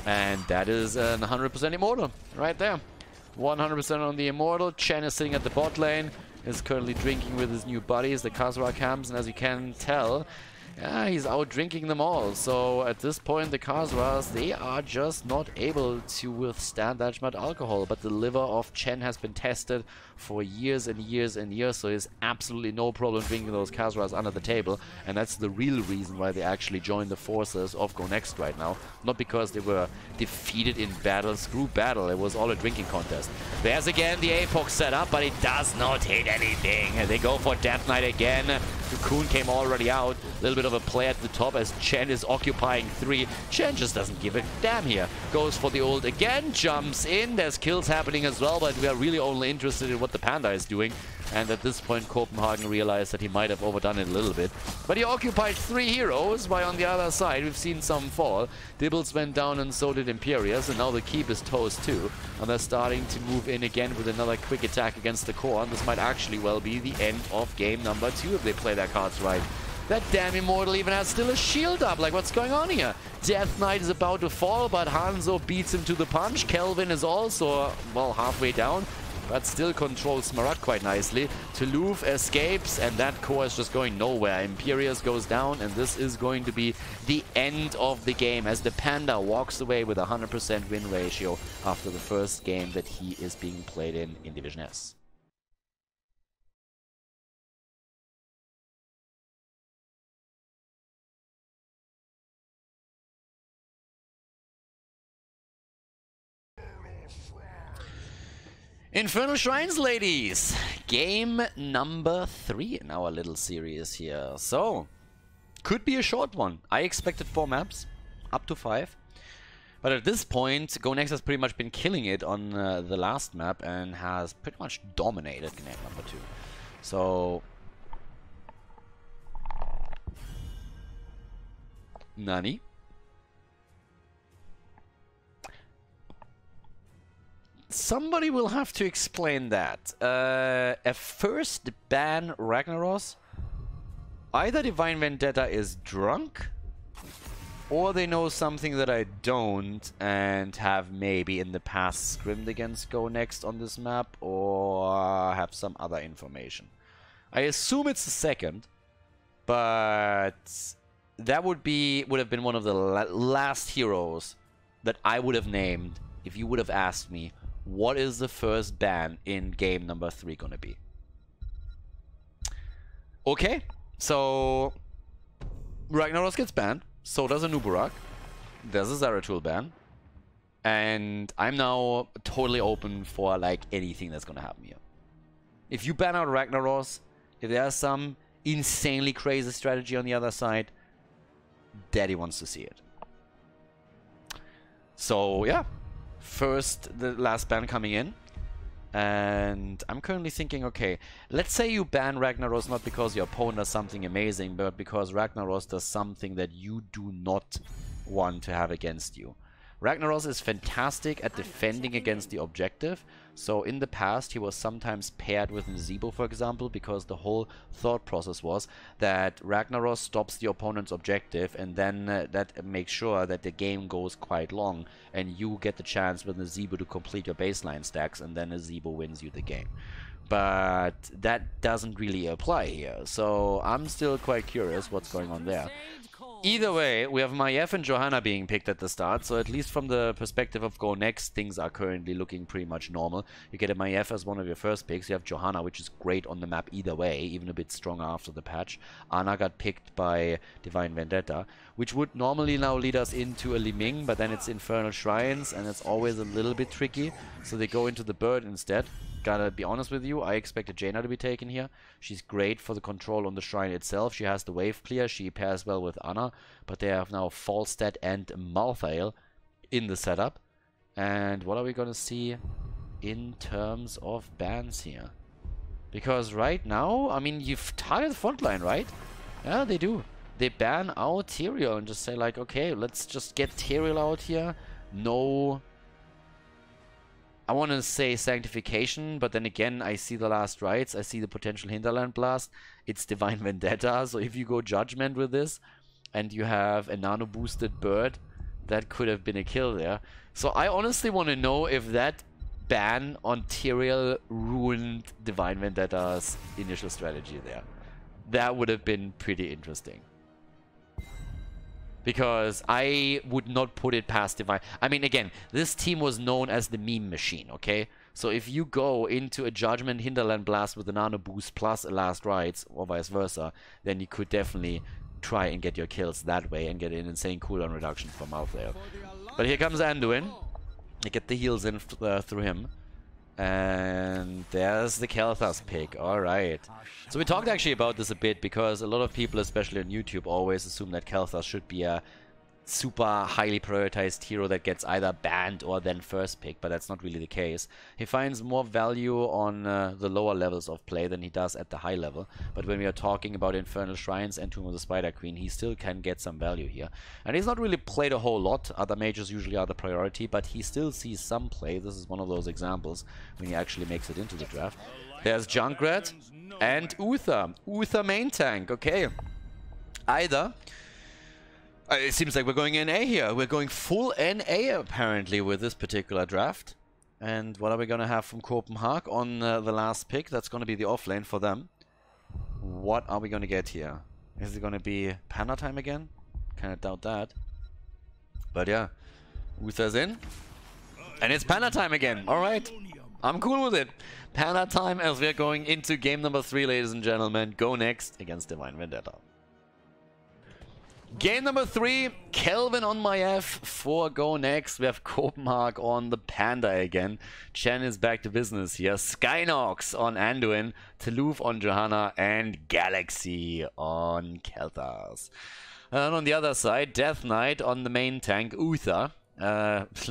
And that is an 100% Immortal right there. 100% on the Immortal. Chen is sitting at the bot lane. Is currently drinking with his new buddies, the Khazra camps, and as you can tell, yeah, he's out drinking them all. So at this point, the Khazras, they are just not able to withstand that much alcohol. But the liver of Chen has been tested for years and years and years, so there's absolutely no problem drinking those Khazras under the table. And that's the real reason why they actually joined the forces of Go Next right now. Not because they were defeated in battle. Screw battle, it was all a drinking contest. There's again the Apox set up, but it does not hit anything. They go for Death Knight again. Cocoon came already out. A little bit of a play at the top as Chen is occupying 3. Chen just doesn't give a damn here. Goes for the ult again, jumps in. There's kills happening as well, but we are really only interested in what the Panda is doing. And at this point, Copenhagen realized that he might have overdone it a little bit. But he occupied 3 heroes, while on the other side, we've seen some fall. Dibbles went down and so did Imperius, and now the Keep is toast too. And they're starting to move in again with another quick attack against the core. And this might actually well be the end of game number 2 if they play their cards right. That damn Immortal even has still a shield up. Like, what's going on here? Death Knight is about to fall, but Hanzo beats him to the punch. Kelvin is also, well, halfway down, but still controls Smaragd quite nicely. Toulouse escapes, and that core is just going nowhere. Imperius goes down, and this is going to be the end of the game as the Panda walks away with a 100% win ratio after the first game that he is being played in Division S. Infernal Shrines, ladies! Game number 3 in our little series here. So, could be a short one. I expected 4 maps, up to 5. But at this point, Go Next has pretty much been killing it on the last map and has pretty much dominated game number 2. So, Nani? Somebody will have to explain that. A first ban Ragnaros? Either Divine Vendetta is drunk, or they know something that I don't and have maybe in the past scrimmed against Go Next on this map, or have some other information. I assume it's the second, but that would have been one of the last heroes that I would have named if you would have asked me, what is the first ban in game number 3 gonna be? Okay, so Ragnaros gets banned, so does a Nubarak, there's a Zeratul ban, and I'm now totally open for like anything that's gonna happen here. If you ban out Ragnaros, if there's some insanely crazy strategy on the other side, Daddy wants to see it. So yeah. First, the last ban coming in, and I'm currently thinking, okay, let's say you ban Ragnaros not because your opponent does something amazing, but because Ragnaros does something that you do not want to have against you. Ragnaros is fantastic at defending against the objective, so in the past he was sometimes paired with Nazeebo, for example, because the whole thought process was that Ragnaros stops the opponent's objective, and then that makes sure that the game goes quite long, and you get the chance with Nazeebo to complete your baseline stacks, and then Nazeebo wins you the game. But that doesn't really apply here, so I'm still quite curious what's going on there. Either way, we have Maiev and Johanna being picked at the start, so at least from the perspective of Go Next, things are currently looking pretty much normal. You get a Maiev as one of your first picks, you have Johanna, which is great on the map either way, even a bit stronger after the patch. Ana got picked by Divine Vendetta, which would normally now lead us into a Li Ming, but then it's Infernal Shrines, and it's always a little bit tricky, so they go into the Bird instead. gotta be honest with you, I expected Jaina to be taken here. She's great for the control on the shrine itself. She has the wave clear. She pairs well with Ana. But they have now Falstad and Malthael in the setup. And what are we gonna see in terms of bans here? Because right now, I mean, you've targeted the front line, right? Yeah, they do. They ban out Tyrael and just say like, okay, let's just get Tyrael out here. No... I want to say sanctification, but then again, I see the last rites. I see the potential hinterland blast. It's Divine Vendetta, so if you go judgment with this, and you have a nano-boosted bird, that could have been a kill there. So I honestly want to know if that ban on Tyrael ruined Divine Vendetta's initial strategy there. That would have been pretty interesting. Because I would not put it past Divine. I mean, again, this team was known as the meme machine, okay? So if you go into a Judgment Hinterland Blast with a Nano Boost plus a Last Rites, or vice versa, then you could definitely try and get your kills that way and get an insane cooldown reduction from Malthael. But here comes Anduin. You get the heals in through him. And there's the Kael'thas pick. Alright. So we talked actually about this a bit because a lot of people, especially on YouTube, always assume that Kael'thas should be a super highly prioritized hero that gets either banned or then first pick, but that's not really the case. He finds more value on the lower levels of play than he does at the high level, but when we are talking about Infernal Shrines and Tomb of the Spider Queen, he still can get some value here. And he's not really played a whole lot. Other mages usually are the priority, but he still sees some play. This is one of those examples when he actually makes it into the draft. There's Junkrat and Uther. Uther main tank, okay. Either... it seems like we're going NA here. We're going full NA apparently with this particular draft. And what are we going to have from Copenhagen on the last pick? That's going to be the offlane for them. What are we going to get here? Is it going to be Panda time again? Kind of doubt that. But yeah, Uther's in. And it's Panda time again. Alright, I'm cool with it. Panda time as we're going into game number 3, ladies and gentlemen. Go next against Divine Vendetta. Game number 3, Kelvin on my F for go next. We have Copenhagen on the Panda again. Chen is back to business here. Skynox on Anduin, Toulouse on Johanna, and Galaxy on Kael'thas. And on the other side, Death Knight on the main tank, Uther.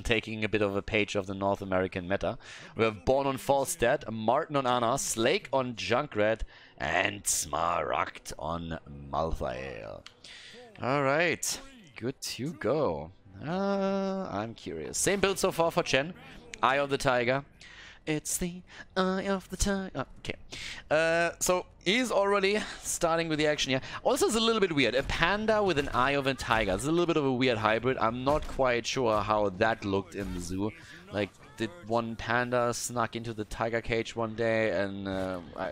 Taking a bit of a page of the North American meta. We have Born on Falstad, Martin on Ana, Slake on Junkrat, and Smaragd on Malthael. Alright, good to go. I'm curious. Same build so far for Chen. Eye of the Tiger. It's the Eye of the Tiger. Oh, okay. So he's already starting with the action here. Also, it's a little bit weird. A panda with an Eye of a Tiger. It's a little bit of a weird hybrid. I'm not quite sure how that looked in the zoo. Like, did one panda snuck into the tiger cage one day and I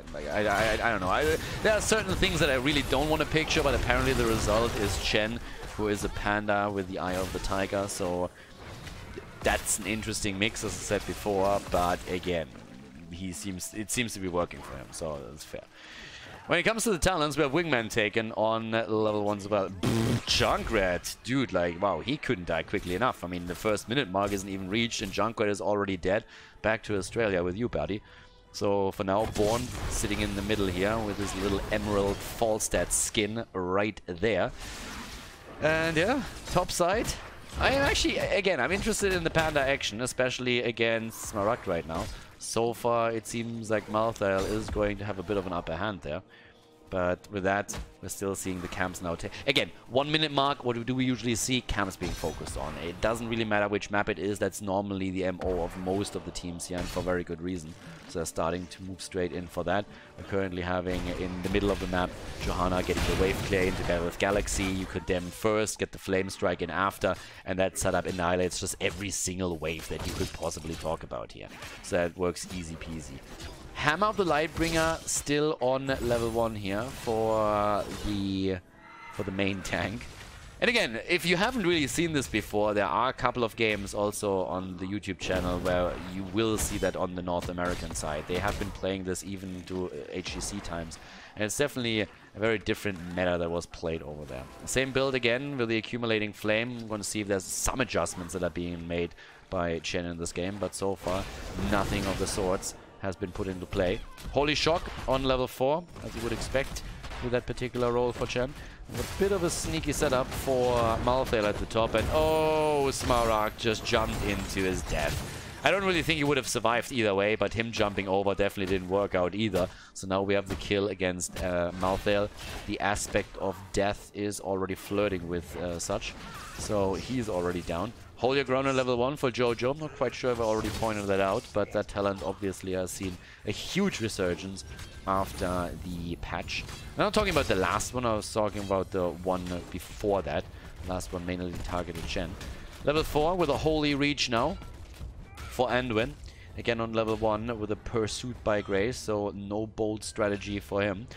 don't know. There are certain things that I really don't want to picture, but apparently the result is Chen, who is a panda with the Eye of the Tiger. So that's an interesting mix, as I said before, but again, it seems to be working for him, so that's fair. When it comes to the talents, we have Wingman taken on level 1 as well. Junkrat, dude, like, wow, he couldn't die quickly enough. I mean, the first minute mark isn't even reached, and Junkrat is already dead. Back to Australia with you, buddy. So, for now, Born sitting in the middle here with his little Emerald Falstad skin right there. And yeah, top side. I am actually, again, I'm interested in the Panda action, especially against Smaragd right now. So far, it seems like Malthael is going to have a bit of an upper hand there. But with that, we're still seeing the camps now. Again, 1 minute mark, what do we usually see? Camps being focused on. It doesn't really matter which map it is. That's normally the MO of most of the teams here, and for very good reason. So they're starting to move straight in for that. We're currently having, in the middle of the map, Johanna getting the wave clear in together with Galaxy. You could then first get the Flame Strike in after, and that setup annihilates just every single wave that you could possibly talk about here. So that works easy peasy. Hammer of the Lightbringer still on level 1 here for the main tank. And again, if you haven't really seen this before, there are a couple of games also on the YouTube channel where you will see that on the North American side. They have been playing this even to HGC times. And it's definitely a very different meta that was played over there. Same build again with the Accumulating Flame. I'm going to see if there's some adjustments that are being made by Chen in this game. But so far, nothing of the sorts has been put into play. Holy Shock on level 4, as you would expect with that particular role for Chen. A bit of a sneaky setup for Malthael at the top, and oh, Smaragd just jumped into his death. I don't really think he would have survived either way, but him jumping over definitely didn't work out either. So now we have the kill against Malthael. The aspect of death is already flirting with such, so he's already down. Hold your ground on level 1 for Jojo. Not quite sure if I already pointed that out, but that talent obviously has seen a huge resurgence after the patch. I'm not talking about the last one, I was talking about the one before that. Last one mainly targeted Chen. Level 4 with a Holy Reach now for Anduin. Again on level 1 with a Pursuit by Grace, so no bold strategy for him.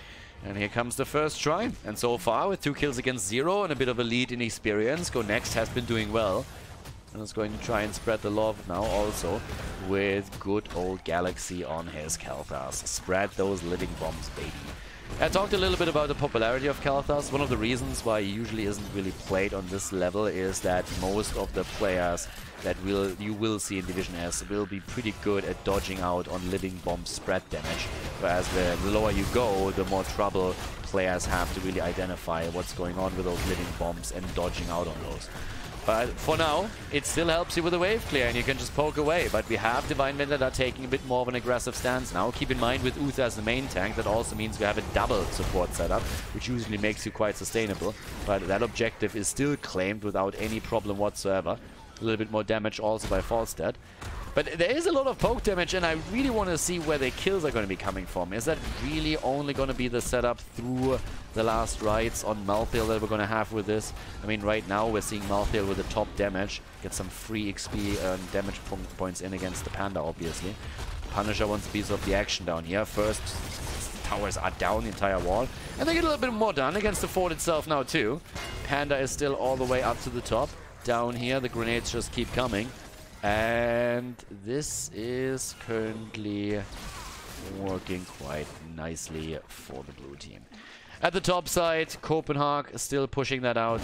And here comes the first try. And so far, with 2 kills against 0 and a bit of a lead in experience, Go Next has been doing well. And is going to try and spread the love now also with good old Galaxy on his Kael'thas. Spread those living bombs, baby. I talked a little bit about the popularity of Kael'thas. One of the reasons why he usually isn't really played on this level is that most of the players that you will see in Division S will be pretty good at dodging out on living bomb spread damage. Whereas the lower you go, the more trouble players have to really identify what's going on with those living bombs and dodging out on those. But for now, it still helps you with a wave clear and you can just poke away. But we have Divine Vendetta taking a bit more of an aggressive stance now. Keep in mind with Uther as the main tank, that also means we have a double support setup, which usually makes you quite sustainable. But that objective is still claimed without any problem whatsoever. A little bit more damage also by Falstad. But there is a lot of poke damage, and I really want to see where the kills are going to be coming from. Is that really only going to be the setup through the last rites on Malthael that we're going to have with this? I mean, right now we're seeing Malthael with the top damage. Get some free XP damage points in against the Panda, obviously. Punisher wants a piece of the action down here. First, towers are down the entire wall. And they get a little bit more done against the fort itself now, too. Panda is still all the way up to the top. Down here, the grenades just keep coming. And this is currently working quite nicely for the blue team. At the top side, Copenhagen still pushing that out.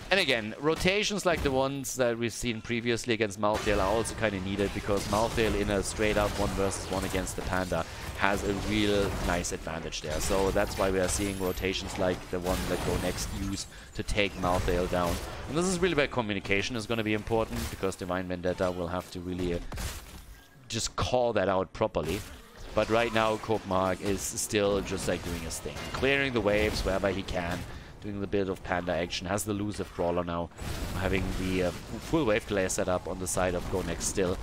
And again, rotations like the ones that we've seen previously against Malthael are also kind of needed, because Malthael in a straight up 1 versus 1 against the Panda has a real nice advantage there. So that's why we are seeing rotations like the one that Go Next use to take Malthael down. And this is really where communication is going to be important, because Divine Vendetta will have to really just call that out properly. But right now, Copenhagen is still just like doing his thing. Clearing the waves wherever he can. Doing the bit of Panda action. Has the elusive Crawler now. Having the full wave delay set up on the side of Go Next still.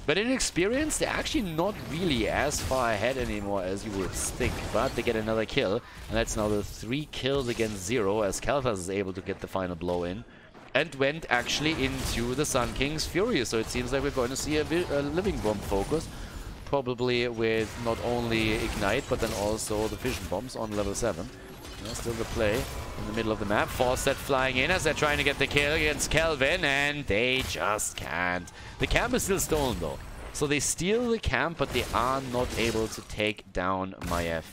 But in experience, they're actually not really as far ahead anymore as you would think. But they get another kill. And that's now the 3 kills against 0, as Kael'thas is able to get the final blow in. And went actually into the Sun King's Fury. So it seems like we're going to see a Living Bomb focus. Probably with not only Ignite, but then also the Fission Bombs on level 7. Still the play in the middle of the map. Falstad flying in as they're trying to get the kill against Kelvin, and they just can't. The camp is still stolen though. So they steal the camp, but they are not able to take down Maiev.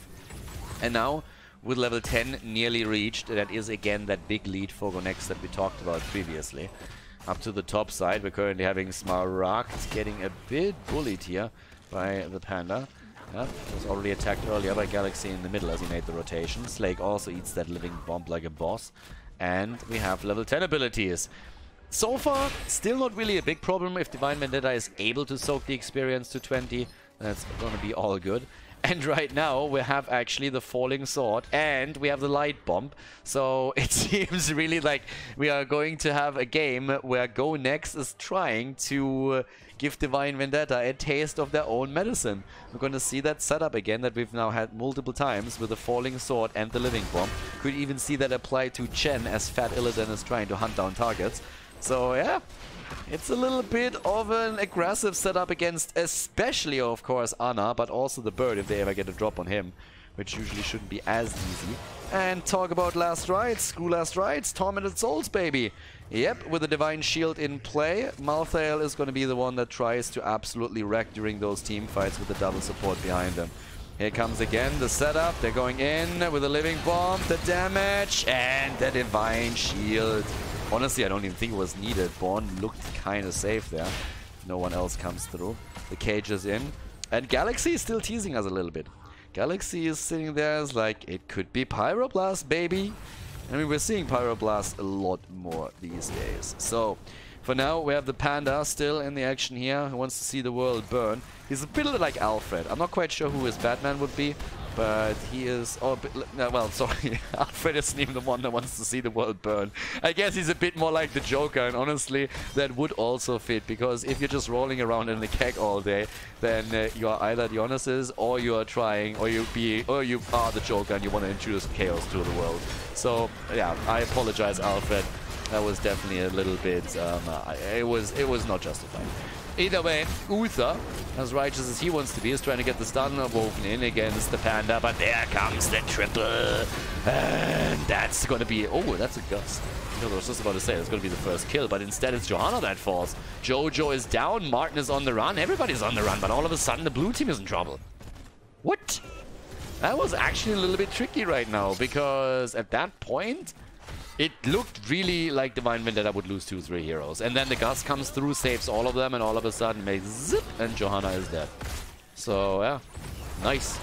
And now, with level 10 nearly reached, that is again that big lead for Go Next that we talked about previously. Up to the top side, we're currently having Smaragd getting a bit bullied here by the Panda. Yeah, was already attacked earlier by Galaxy in the middle as he made the rotation. Slake also eats that living bomb like a boss. And we have level 10 abilities. So far, still not really a big problem. If Divine Vendetta is able to soak the experience to 20, that's gonna be all good. And right now, we have actually the Falling Sword, and we have the Light Bomb. So it seems really like we are going to have a game where Go Next is trying to give Divine Vendetta a taste of their own medicine. We're going to see that setup again that we've now had multiple times with the Falling Sword and the Living Bomb. Could even see that apply to Chen as Fat Illidan is trying to hunt down targets. So yeah, it's a little bit of an aggressive setup against especially, of course, Ana, but also the Bird if they ever get a drop on him, which usually shouldn't be as easy. And talk about Last Rites, screw Last Rites, Tormented Souls, baby. Yep, with the Divine Shield in play, Malthael is going to be the one that tries to absolutely wreck during those team fights with the double support behind them. Here comes again the setup, they're going in with a Living Bomb, the damage, and the Divine Shield. Honestly, I don't even think it was needed. Born looked kind of safe there. If no one else comes through. The cage is in. And Galaxy is still teasing us a little bit. Galaxy is sitting there as like, it could be Pyroblast, baby. I mean, we're seeing Pyroblast a lot more these days. So, for now, we have the Panda still in the action here, who wants to see the world burn. He's a bit like Alfred. I'm not quite sure who his Batman would be, but he is... Oh, well, sorry. Alfred isn't even the one that wants to see the world burn. I guess he's a bit more like the Joker, and honestly, that would also fit, because if you're just rolling around in the keg all day, then you are either Dionysus, or you are trying, or you are the Joker and you want to introduce chaos to the world. So, yeah, I apologize, Alfred. That was definitely a little bit, it was not justified. Either way, Uther, as righteous as he wants to be, is trying to get the stun woven in against the Panda, but there comes the triple. And that's going to be... Oh, that's a gust. I was just about to say, it's going to be the first kill, but instead it's Johanna that falls. Jojo is down, Martin is on the run, everybody's on the run, but all of a sudden the blue team is in trouble. What? That was actually a little bit tricky right now, because at that point... It looked really like Divine Vendetta would lose 2-3 heroes. And then the Gust comes through, saves all of them, and all of a sudden makes zip, and Johanna is dead. So, yeah. Nice.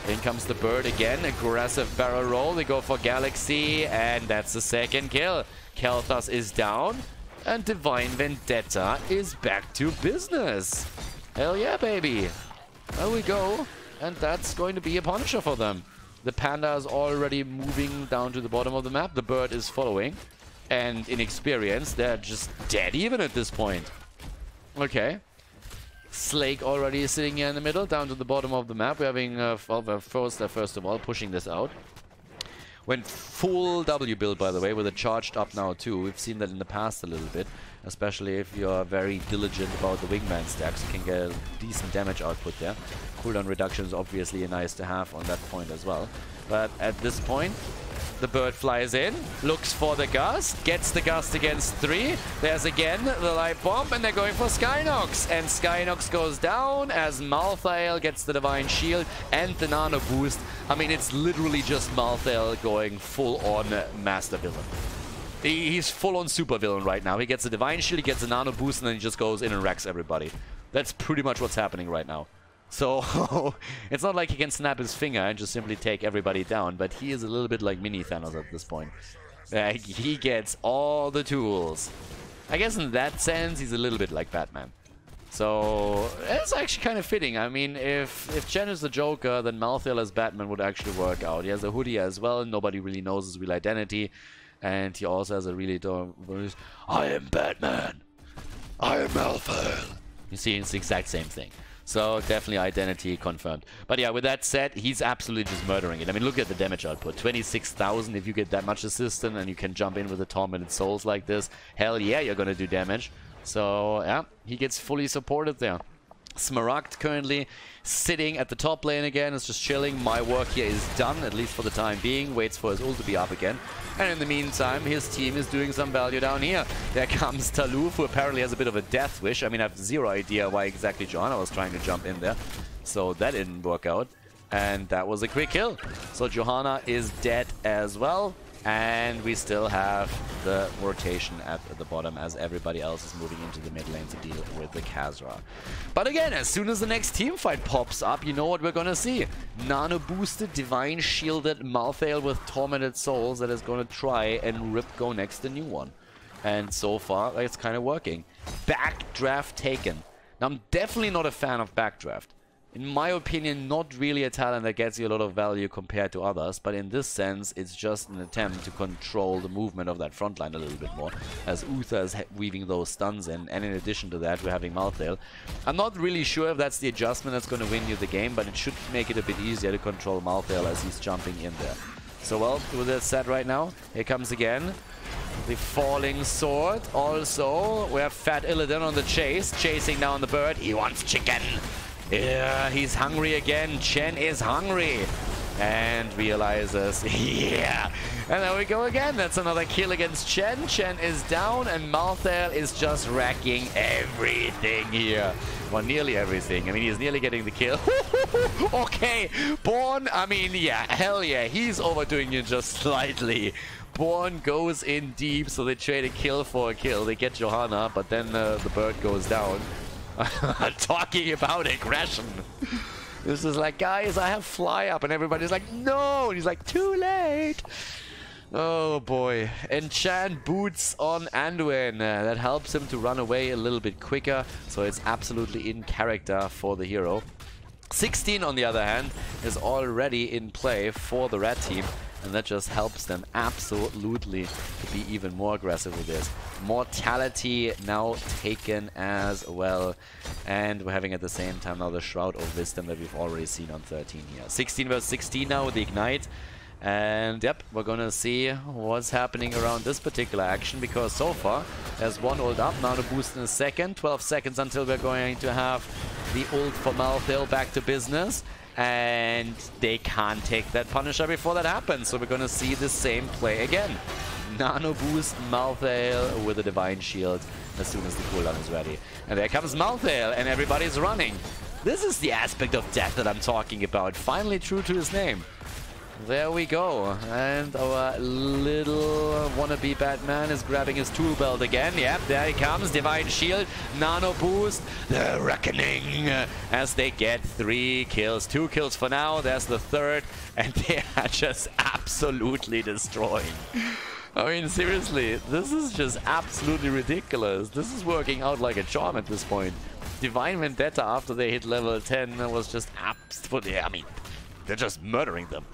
In comes the bird again. Aggressive barrel roll. They go for Galaxy, and that's the second kill. Kel'Thas is down, and Divine Vendetta is back to business. Hell yeah, baby. There we go. And that's going to be a Punisher for them. The Panda is already moving down to the bottom of the map. The bird is following. And in experience, they're just dead even at this point. Okay. Slake already sitting here in the middle, down to the bottom of the map. We're having, first of all, pushing this out. Went full W build, by the way, with a charged up now too. We've seen that in the past a little bit. Especially if you're very diligent about the wingman stacks, you can get a decent damage output there. Cooldown reduction is obviously nice to have on that point as well. But at this point, the bird flies in, looks for the Gust, gets the Gust against 3. There's again the light bomb, and they're going for Skynox. And Skynox goes down as Malthael gets the Divine Shield and the Nano Boost. I mean, it's literally just Malthael going full-on Master Villain. He's full-on super villain right now. He gets a Divine Shield, he gets a Nano Boost, and then he just goes in and wrecks everybody. That's pretty much what's happening right now. So, it's not like he can snap his finger and just simply take everybody down, but he is a little bit like Mini Thanos at this point. He gets all the tools. I guess in that sense, he's a little bit like Batman. So, it's actually kind of fitting. I mean, if Chen is the Joker, then Malthael as Batman would actually work out. He has a hoodie as well, nobody really knows his real identity. And he also has a really dumb voice. I am Batman. I am Malthael. You see, it's the exact same thing. So definitely identity confirmed. But yeah, with that said, he's absolutely just murdering it. I mean, look at the damage output. 26,000 if you get that much assistant and you can jump in with the Tormented Souls like this. Hell yeah, you're gonna do damage. So yeah, he gets fully supported there. Smaragd currently sitting at the top lane again, is just chilling. My work here is done, at least for the time being. Waits for his ult to be up again. And in the meantime, his team is doing some value down here. There comes Taluf, who apparently has a bit of a death wish. I mean, I have zero idea why exactly Johanna was trying to jump in there. So that didn't work out. And that was a quick kill. So Johanna is dead as well. And we still have the rotation at the bottom as everybody else is moving into the mid lane to deal with the Khazra. But again, as soon as the next team fight pops up, you know what we're gonna see. Nano boosted, Divine Shielded Malthael with Tormented Souls that is gonna try and rip Go Next the new one. And so far, it's kind of working. Backdraft taken. Now, I'm definitely not a fan of Backdraft. In my opinion, not really a talent that gets you a lot of value compared to others, but in this sense, it's just an attempt to control the movement of that front line a little bit more, as Uther is weaving those stuns in, and in addition to that, we're having Malthael. I'm not really sure if that's the adjustment that's going to win you the game, but it should make it a bit easier to control Malthael as he's jumping in there. So, well, with that said right now, here comes again the Falling Sword. Also, we have Fat Illidan on the chase, chasing down the bird. He wants chicken! Yeah, he's hungry again. Chen is hungry. And realizes, yeah. And there we go again. That's another kill against Chen. Chen is down and Malthael is just wrecking everything here. Well, nearly everything. I mean, he's nearly getting the kill. Okay, Born, I mean, yeah, hell yeah. He's overdoing it just slightly. Born goes in deep, so they trade a kill for a kill. They get Johanna, but then the bird goes down. Talking about aggression. This is like, guys, I have fly up, and everybody's like, no, and he's like, too late. Oh boy. Enchant boots on Anduin. That helps him to run away a little bit quicker, so it's absolutely in character for the hero. 16 on the other hand is already in play for the red team, and that just helps them absolutely to be even more aggressive with this. Mortality now taken as well, and we're having at the same time now the Shroud of Wisdom that we've already seen on 13 here. 16 versus 16 now with the Ignite. And yep, we're gonna see what's happening around this particular action, because so far there's one ult up, now to boost in a second, 12 seconds until we're going to have the ult for Malthael back to business, and they can't take that Punisher before that happens, so we're gonna see the same play again. Nano boost Malthael with a Divine Shield as soon as the cooldown is ready. And there comes Malthael, and everybody's running. This is the aspect of death that I'm talking about, finally true to his name. There we go, and our little wannabe Batman is grabbing his tool belt again. Yep, there he comes, Divine Shield, Nano Boost, the Reckoning, as they get 3 kills. 2 kills for now, there's the third, and they are just absolutely destroying. I mean, seriously, this is just absolutely ridiculous. This is working out like a charm at this point. Divine Vendetta, after they hit level 10, was just absolutely, I mean, they're just murdering them.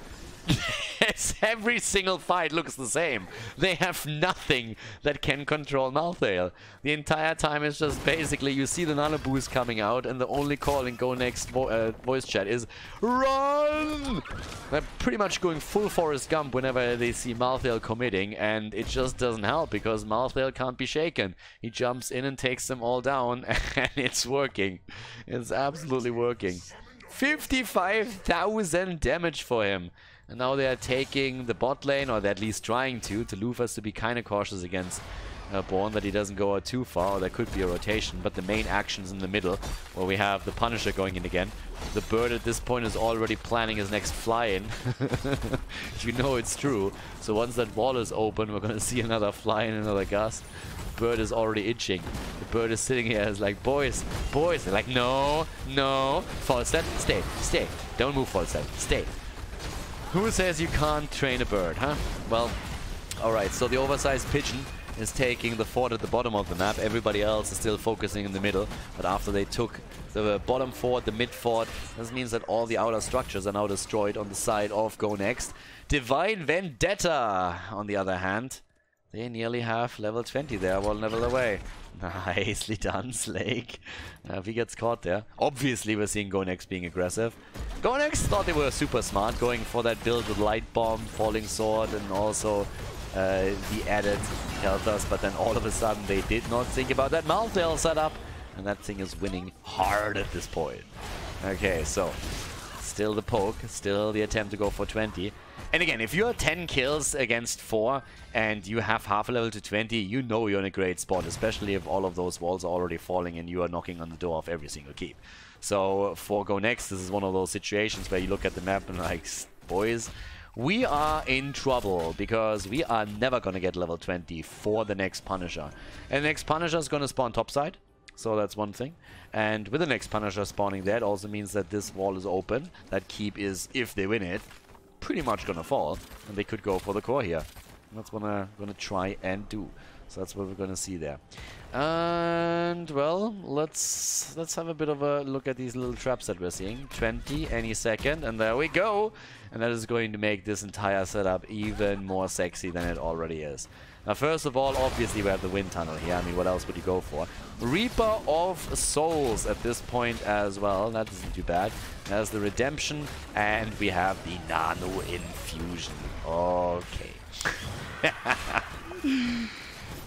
Every single fight looks the same. They have nothing that can control Malthael. The entire time it's just basically you see the nano boost coming out, and the only call in Go Next voice chat is run! They're pretty much going full Forrest Gump whenever they see Malthael committing, and it just doesn't help because Malthael can't be shaken. He jumps in and takes them all down, and it's working. It's absolutely working. 55,000 damage for him. And now they are taking the bot lane, or they're at least trying to. Toulouse has to be kind of cautious against Born, that he doesn't go out too far, or there could be a rotation. But the main action's in the middle, where we have the Punisher going in again. The bird at this point is already planning his next fly-in. You know it's true. So once that wall is open, we're going to see another fly-in, another gust. The bird is already itching. The bird is sitting here as like, boys, boys. They're like, no, no. Falstad, stay, stay. Don't move, Falstad, stay. Who says you can't train a bird, huh? Well, alright, so the oversized pigeon is taking the fort at the bottom of the map. Everybody else is still focusing in the middle. But after they took the bottom fort, the mid fort, this means that all the outer structures are now destroyed on the side of Go Next. Divine Vendetta, on the other hand, they nearly have level 20 there, 1 level away. Nicely done, Slake. If he gets caught there. Obviously, we're seeing Go Next being aggressive. Go Next thought they were super smart, going for that build with Light Bomb, Falling Sword, and also the added Kelthas, but then all of a sudden they did not think about that Malthael setup, and that thing is winning hard at this point. Okay, so still the poke, still the attempt to go for 20. And again, if you're 10 kills against 4 and you have half a level to 20, you know you're in a great spot, especially if all of those walls are already falling and you are knocking on the door of every single keep. So for Go Next, this is one of those situations where you look at the map and like, boys, we are in trouble because we are never going to get level 20 for the next Punisher. And the next Punisher is going to spawn topside. So that's one thing. And with the next Punisher spawning there, it also means that this wall is open. That keep is, if they win it, pretty much gonna fall, and they could go for the core here. That's what we're gonna try and do. So that's what we're gonna see there. And well, let's have a bit of a look at these little traps that we're seeing. 20 any second, and there we go. And that is going to make this entire setup even more sexy than it already is. Now, first of all, obviously we have the wind tunnel here. I mean, what else would you go for? Reaper of Souls at this point as well. That isn't too bad. There's the Redemption, and we have the Nano Infusion. Okay.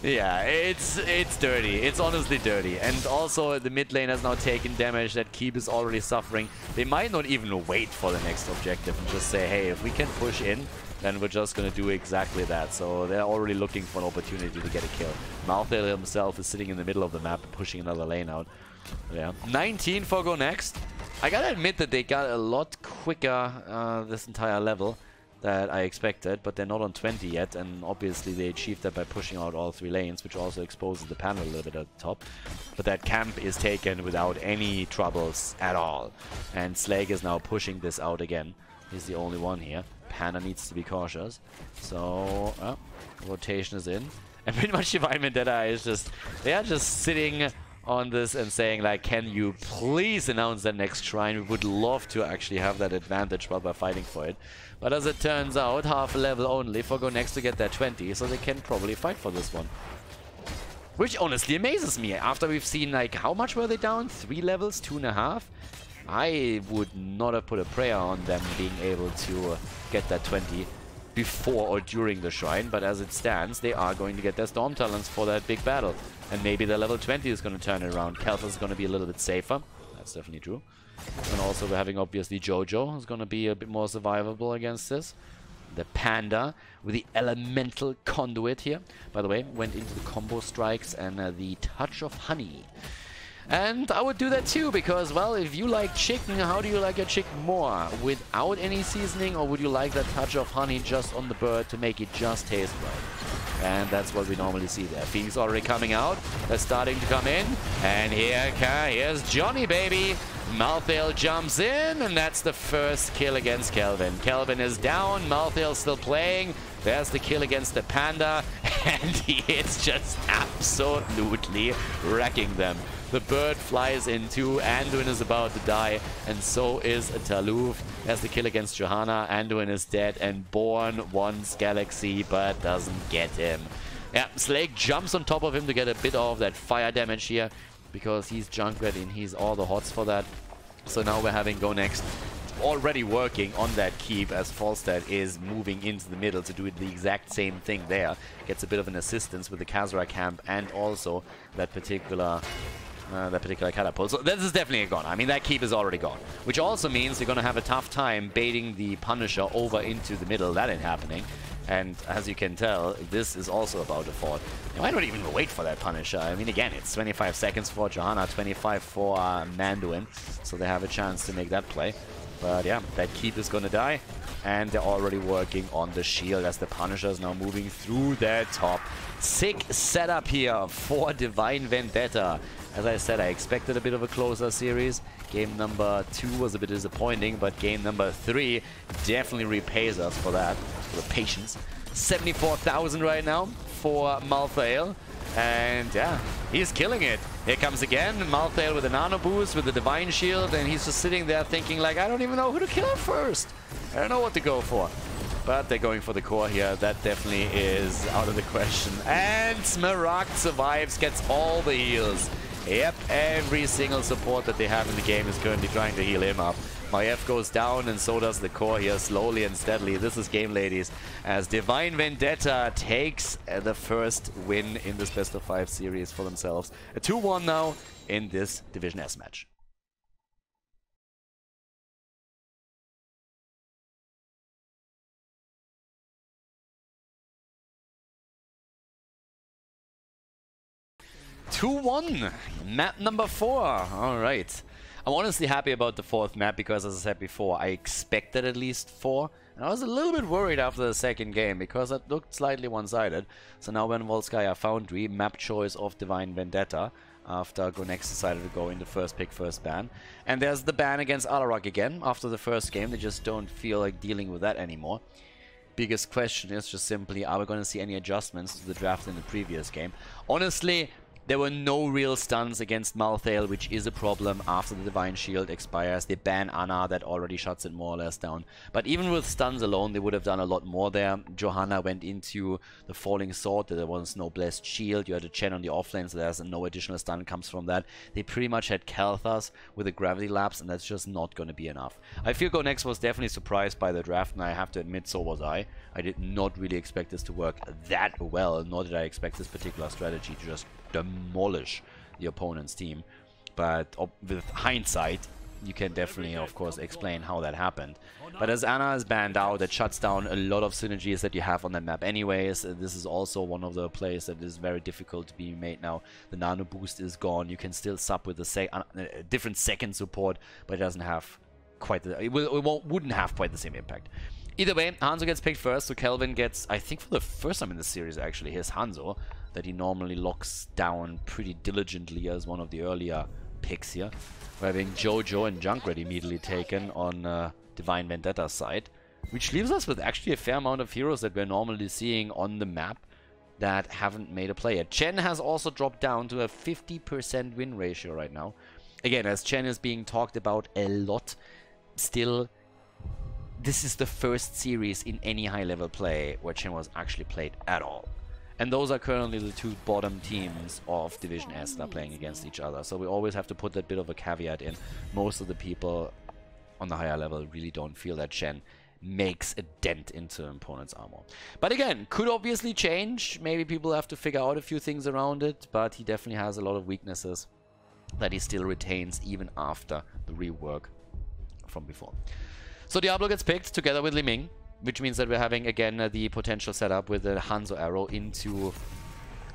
Yeah, it's dirty. It's honestly dirty. And also, the mid lane has now taken damage. That keep is already suffering. They might not even wait for the next objective and just say, hey, if we can push in, then we're just going to do exactly that. So they're already looking for an opportunity to get a kill. Malthael himself is sitting in the middle of the map, pushing another lane out. Yeah, 19 for Go Next. I gotta admit that they got a lot quicker this entire level. that I expected, but they're not on 20 yet, and obviously they achieved that by pushing out all 3 lanes, which also exposes the panel a little bit at the top. But that camp is taken without any troubles at all, and Slake is now pushing this out again. He's the only one here. Panda needs to be cautious, so rotation is in, and pretty much Divine Vendetta is just, they are just sitting on this and saying like, can you please announce that next shrine? We would love to actually have that advantage while we're fighting for it. But as it turns out, half a level only for Go Next to get that 20, so they can probably fight for this one. Which honestly amazes me. After we've seen like, how much were they down? 3 levels, 2.5? I would not have put a prayer on them being able to get that 20 before or during the shrine, but as it stands, they are going to get their Storm Talents for that big battle. And maybe the level 20 is going to turn it around. Kelthas is going to be a little bit safer. That's definitely true. And also we're having obviously Jojo is going to be a bit more survivable against this. The Panda with the Elemental Conduit here. By the way, went into the combo strikes and the Touch of Honey. And I would do that too, because, well, if you like chicken, how do you like your chicken more? Without any seasoning, or would you like that touch of honey just on the bird to make it just taste right? And that's what we normally see there. Phoenix already coming out. They're starting to come in. And here's Johnny, baby. Malthael jumps in, and that's the first kill against Kelvin. Kelvin is down. Malthael still playing. There's the kill against the Panda. And he is just absolutely wrecking them. The bird flies in too. Anduin is about to die, and so is Taluv. There's the kill against Johanna. Anduin is dead, and Born wants Galaxy, but doesn't get him. Yeah, Slake jumps on top of him to get a bit of that fire damage here, because he's Junkrat and he's all the hots for that. So now we're having Go Next already working on that keep, as Falstad is moving into the middle to do the exact same thing there. Gets a bit of an assistance with the Khazra camp and also that particular catapult. So this is definitely gone. I mean, that keep is already gone. Which also means you're going to have a tough time baiting the Punisher over into the middle. That ain't happening. And as you can tell, this is also about to fall. You might not even wait for that Punisher. I mean, again, it's 25 seconds for Johanna, 25 for Manduin. So they have a chance to make that play. But yeah, that keep is going to die. And they're already working on the shield as the Punisher is now moving through their top. Sick setup here for Divine Vendetta. As I said, I expected a bit of a closer series. Game number 2 was a bit disappointing, but game number 3 definitely repays us for that, for the patience. 74,000 right now for Malthael. And yeah, he's killing it. Here comes again Malthael with a nano boost with the Divine Shield, and he's just sitting there thinking like, I don't even know who to kill first. I don't know what to go for. But they're going for the core here. That definitely is out of the question. And Smaragd survives, gets all the heals. Yep, every single support that they have in the game is currently trying to heal him up. Maiev goes down, and so does the core here, slowly and steadily. This is game, ladies, as Divine Vendetta takes the first win in this best of 5 series for themselves. A 2-1 now in this Division S match. Map number 4. All right. I'm honestly happy about the 4th map because, as I said before, I expected at least 4. And I was a little bit worried after the 2nd game because it looked slightly one-sided. So now when Volskaya Foundry, map choice of Divine Vendetta, after Go Next decided to go in the first pick, first ban. And there's the ban against Alarak again. After the first game, they just don't feel like dealing with that anymore. Biggest question is just simply, are we going to see any adjustments to the draft in the previous game? Honestly, there were no real stuns against Malthael, which is a problem after the Divine Shield expires. They ban Anna, that already shuts it more or less down. But even with stuns alone, they would have done a lot more there. Johanna went into the Falling Sword, there was no Blessed Shield, you had a Chen on the offlane, so there's no additional stun comes from that. They pretty much had Kelthas with a Gravity Lapse, and that's just not going to be enough. I feel Go Next was definitely surprised by the draft, and I have to admit, so was I. I did not really expect this to work that well, nor did I expect this particular strategy to just demolish the opponent's team. But with hindsight, you can definitely, of course, explain how that happened. But as Anna is banned out, that shuts down a lot of synergies that you have on that map anyways. This is also one of the plays that is very difficult to be made now. The nano boost is gone. You can still sub with a different second support, but it doesn't have quite the... It wouldn't have quite the same impact. Either way, Hanzo gets picked first, so Kelvin gets, I think for the first time in the series actually, his Hanzo, that he normally locks down pretty diligently as one of the earlier picks here. We're having Jojo and Junkrat immediately taken on Divine Vendetta's side, which leaves us with actually a fair amount of heroes that we're normally seeing on the map that haven't made a play yet. Chen has also dropped down to a 50% win ratio right now. Again, as Chen is being talked about a lot, still, this is the first series in any high-level play where Chen was actually played at all. And those are currently the two bottom teams of Division S that are playing against each other. So we always have to put that bit of a caveat in. Most of the people on the higher level really don't feel that Chen makes a dent into an opponent's armor. But again, could obviously change. Maybe people have to figure out a few things around it, but he definitely has a lot of weaknesses that he still retains even after the rework from before. So Diablo gets picked together with Li Ming, which means that we're having again the potential setup with the Hanzo arrow into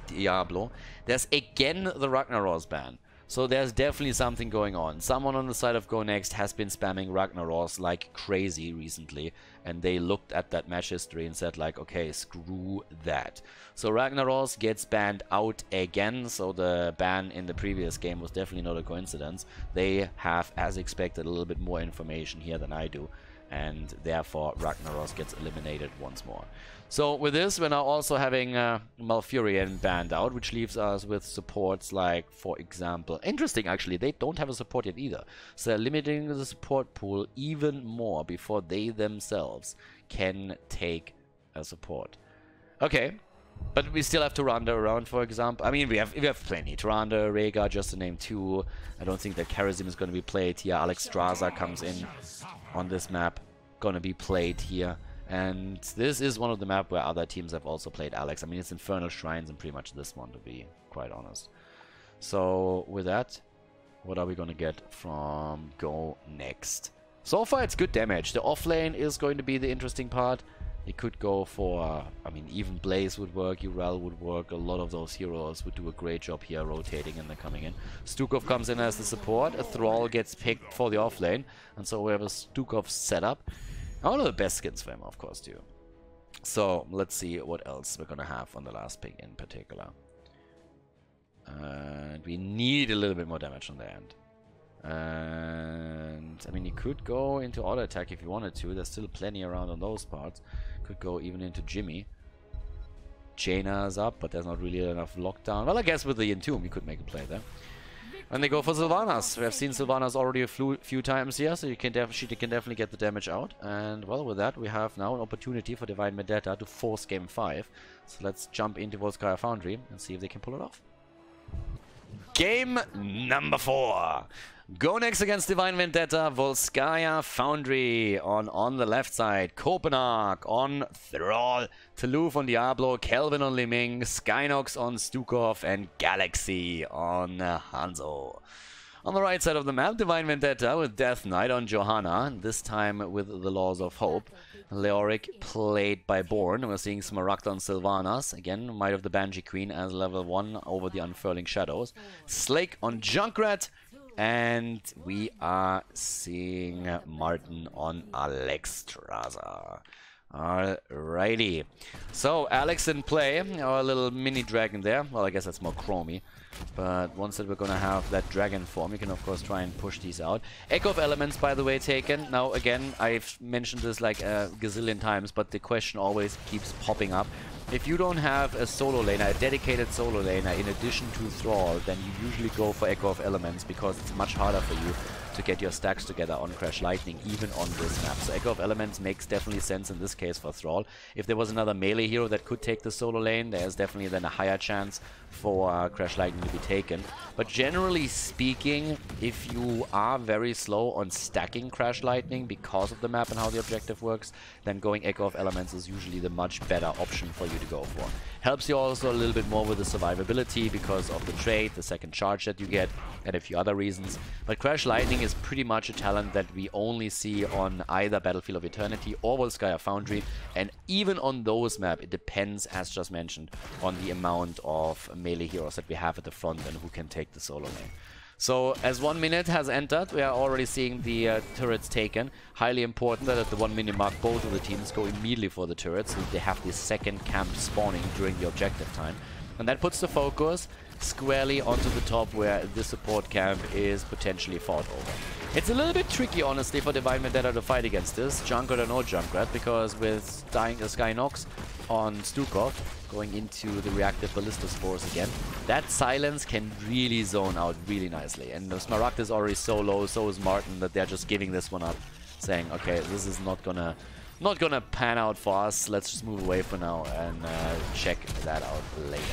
Diablo. There's again the Ragnaros ban. So there's definitely something going on. Someone on the side of Go Next has been spamming Ragnaros like crazy recently, and they looked at that match history and said like, okay, screw that. So Ragnaros gets banned out again, so the ban in the previous game was definitely not a coincidence. They have, as expected, a little bit more information here than I do, and therefore Ragnaros gets eliminated once more. So with this, we're now also having Malfurion banned out, which leaves us with supports like, for example, interesting actually, they don't have a support yet either. So they're limiting the support pool even more before they themselves can take a support. Okay, but we still have Tyrande around, for example. I mean, we have plenty. Tyrande, Rhaegar, just to name two. I don't think that Kharazim is going to be played here. Alexstrasza comes in on this map, going to be played here. And this is one of the maps where other teams have also played Alex. I mean, it's Infernal Shrines and pretty much this one, to be quite honest. So with that, what are we going to get from Go Next? So far, it's good damage. The offlane is going to be the interesting part. It could go for, I mean, even Blaze would work, Urel would work. A lot of those heroes would do a great job here rotating and then coming in. Stukov comes in as the support. A Thrall gets picked for the offlane. And so we have a Stukov setup. One of the best skins for him, of course, too. So, let's see what else we're going to have on the last pick in particular. And we need a little bit more damage on the end. And, I mean, you could go into auto attack if you wanted to. There's still plenty around on those parts. Could go even into Jimmy. Jaina's up, but there's not really enough lockdown. Well, I guess with the Entomb, you could make a play there. And they go for Sylvanas. We have seen Sylvanas already a few times here, so she can definitely get the damage out. And, well, with that, we have now an opportunity for Divine Vendetta to force Game 5. So let's jump into Volskaya Foundry and see if they can pull it off. Game number 4. Go Next against Divine Vendetta, Volskaya Foundry on the left side, Copenhagen on Thrall, Toulouse on Diablo, Kelvin on Li Ming, Skynox on Stukov, and Galaxy on Hanzo. On the right side of the map, Divine Vendetta with Death Knight on Johanna, this time with the Laws of Hope. Leoric played by Born. We're seeing Smaragd on Sylvanas. Again, Might of the Banshee Queen as level 1 over the Unfurling Shadows. Slake on Junkrat. And we are seeing Martin on Alexstrasza. Alrighty. So, Alex in play. Our little mini dragon there. Well, I guess that's more chromy. But once that we're going to have that dragon form, you can of course try and push these out. Echo of Elements, by the way, taken. Now, again, I've mentioned this like a gazillion times, but the question always keeps popping up. If you don't have a solo laner, a dedicated solo laner, in addition to Thrall, then you usually go for Echo of Elements because it's much harder for you to get your stacks together on Crash Lightning, even on this map. So Echo of Elements makes definitely sense in this case for Thrall. If there was another melee hero that could take the solo lane, there's definitely then a higher chance for Crash Lightning to be taken. But generally speaking, if you are very slow on stacking Crash Lightning because of the map and how the objective works, then going Echo of Elements is usually the much better option for you to go for. Helps you also a little bit more with the survivability because of the trade, the second charge that you get, and a few other reasons. But Crash Lightning is pretty much a talent that we only see on either Battlefield of Eternity or Volskaya Foundry, and even on those maps, it depends, as just mentioned, on the amount of melee heroes that we have at the front and who can take the solo lane. So as 1 minute has entered, we are already seeing the turrets taken. Highly important that at the 1 minute mark, both of the teams go immediately for the turrets, so they have this second camp spawning during the objective time. And that puts the focus squarely onto the top where the support camp is potentially fought over. It's a little bit tricky, honestly, for Divine Vendetta to fight against this, Junkrat or no Junkrat, because with dying Skynox on Stukov, going into the reactive Ballista Spores again, that silence can really zone out really nicely. And Smaragd is already so low, so is Martin, that they're just giving this one up, saying, okay, this is not gonna pan out for us, let's just move away for now and check that out later.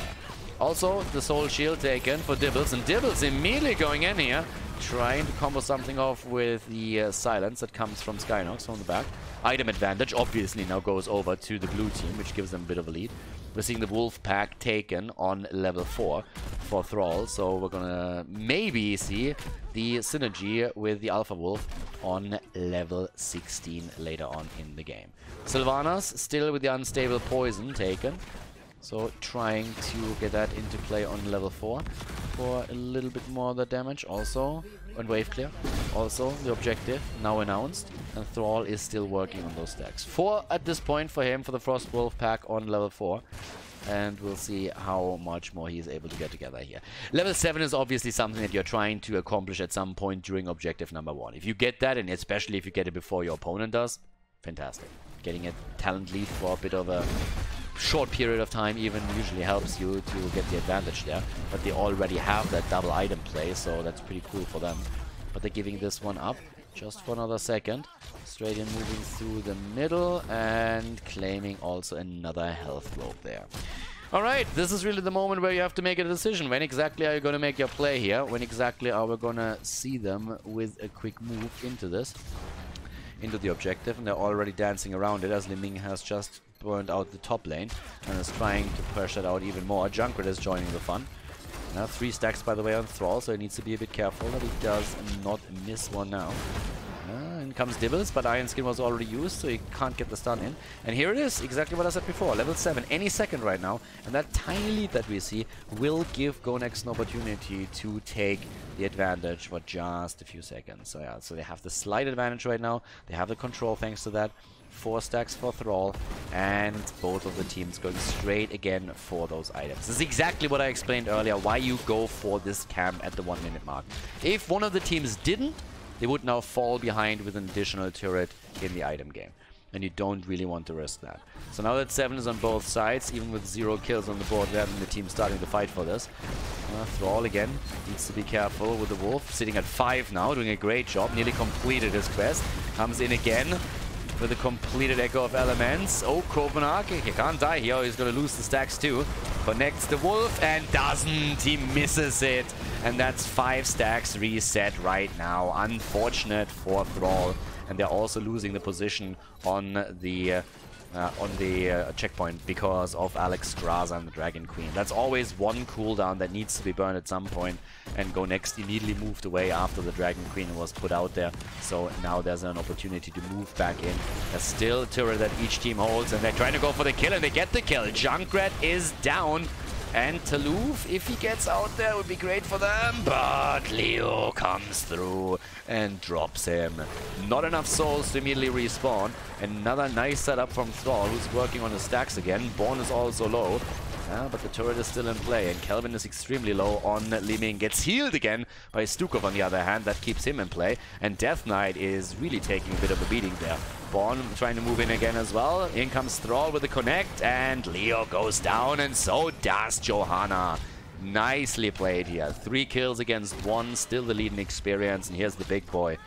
Also, the Soul Shield taken for Dibbles, and Dibbles immediately going in here, trying to combo something off with the silence that comes from Skynox from the back. Item advantage obviously now goes over to the blue team, which gives them a bit of a lead. We're seeing the Wolf Pack taken on level 4 for Thrall, so we're gonna maybe see the synergy with the Alpha Wolf on level 16 later on in the game. Sylvanas still with the Unstable Poison taken. So trying to get that into play on level 4 for a little bit more of the damage. Also on wave clear. Also the objective now announced. And Thrall is still working on those stacks. 4 at this point for him for the Frost Wolf pack on level 4. And we'll see how much more he is able to get together here. Level 7 is obviously something that you're trying to accomplish at some point during objective number 1. If you get that, and especially if you get it before your opponent does, fantastic. Getting a talent lead for a bit of a short period of time even usually helps you to get the advantage there, but they already have that double item play, so that's pretty cool for them. But they're giving this one up just for another second. Straight in, moving through the middle and claiming also another health rope there. Alright, this is really the moment where you have to make a decision. When exactly are you going to make your play here? When exactly are we going to see them with a quick move into this? Into the objective, and they're already dancing around it as Li Ming has just burned out the top lane and is trying to push it out even more. Junkrat is joining the fun. Now 3 stacks by the way on Thrall, so he needs to be a bit careful that he does not miss one now. In comes Dibbles, but Iron Skin was already used, so he can't get the stun in. And here it is, exactly what I said before, level 7, any second right now. And that tiny lead that we see will give GoNext an opportunity to take the advantage for just a few seconds. So yeah, so they have the slight advantage right now. They have the control thanks to that. 4 stacks for Thrall, and both of the teams going straight again for those items. This is exactly what I explained earlier, why you go for this camp at the 1 minute mark. If one of the teams didn't, they would now fall behind with an additional turret in the item game. And you don't really want to risk that. So now that 7 is on both sides, even with 0 kills on the board, we have the team starting to fight for this. Thrall again needs to be careful with the Wolf, sitting at 5 now, doing a great job, nearly completed his quest. Comes in again with a completed Echo of Elements. Oh, Copenhagen, he can't die here, he's gonna lose the stacks too. Connects the Wolf and doesn't, he misses it. And that's 5 stacks reset right now. Unfortunate for Thrall. And they're also losing the position on the checkpoint because of Alex Graza and the Dragon Queen. That's always one cooldown that needs to be burned at some point, and GoNext immediately moved away after the Dragon Queen was put out there. So now there's an opportunity to move back in. There's still a turret that each team holds, and they're trying to go for the kill, and they get the kill. Junkrat is down. And Talouf, if he gets out there, would be great for them. But Leo comes through and drops him. Not enough souls to immediately respawn. Another nice setup from Thrall, who's working on the stacks again. Born is also low. But the turret is still in play, and Kelvin is extremely low on Li Ming. Gets healed again by Stukov on the other hand. That keeps him in play. And Death Knight is really taking a bit of a beating there. Born trying to move in again as well. In comes Thrall with the connect, and Leo goes down, and so does Johanna. Nicely played here. 3 kills against 1, still the lead in experience, and here's the big boy.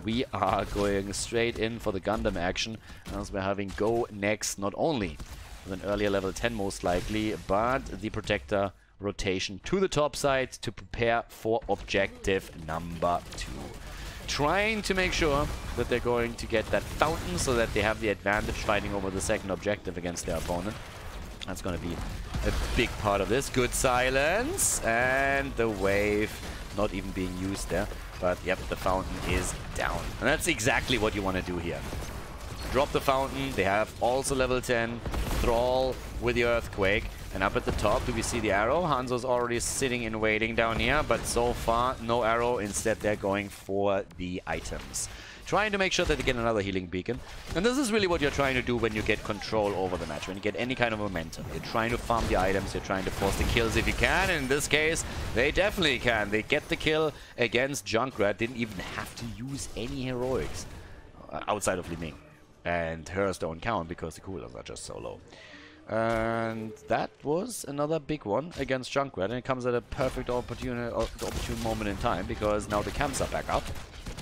We are going straight in for the Gundam action, as we're having GoNext not only with an earlier level 10 most likely, but the Protector rotation to the top side to prepare for objective number 2. Trying to make sure that they're going to get that fountain so that they have the advantage fighting over the second objective against their opponent. That's going to be a big part of this. Good silence, and the wave not even being used there. But yep, the fountain is down. And that's exactly what you want to do here. Drop the fountain. They have also level 10 Thrall with the Earthquake. And up at the top, do we see the arrow? Hanzo's already sitting and waiting down here, but so far, no arrow. Instead, they're going for the items. Trying to make sure that they get another healing beacon. And this is really what you're trying to do when you get control over the match, when you get any kind of momentum. You're trying to farm the items, you're trying to force the kills if you can, and in this case, they definitely can. They get the kill against Junkrat, didn't even have to use any heroics outside of Li Ming. And hers don't count because the cooldowns are just so low. And that was another big one against Junkrat, and it comes at a perfect opportune moment in time because now the camps are back up.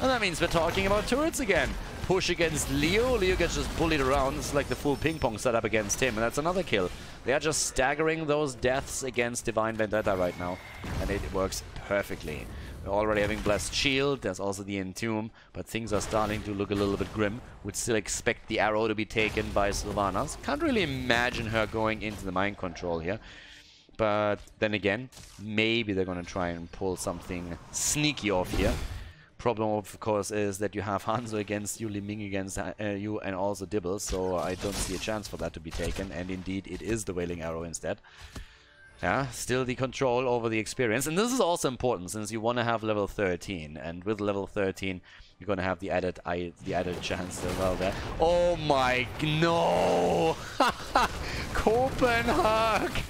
And that means we're talking about turrets again. Push against Leo. Leo gets just bullied around. It's like the full ping pong setup against him. And that's another kill. They are just staggering those deaths against Divine Vendetta right now. And it works perfectly. We're already having Blessed Shield. There's also the Entomb. But things are starting to look a little bit grim. Would still expect the arrow to be taken by Sylvanas. Can't really imagine her going into the mind control here. But then again, maybe they're going to try and pull something sneaky off here. Problem, of course, is that you have Hanzo against you, Li Ming against you, and also Dibble, so I don't see a chance for that to be taken, and indeed it is the Wailing Arrow instead. Yeah, still the control over the experience, and this is also important since you want to have level 13, and with level 13 you're going to have the added chance as well there. Oh my, no! Copenhagen!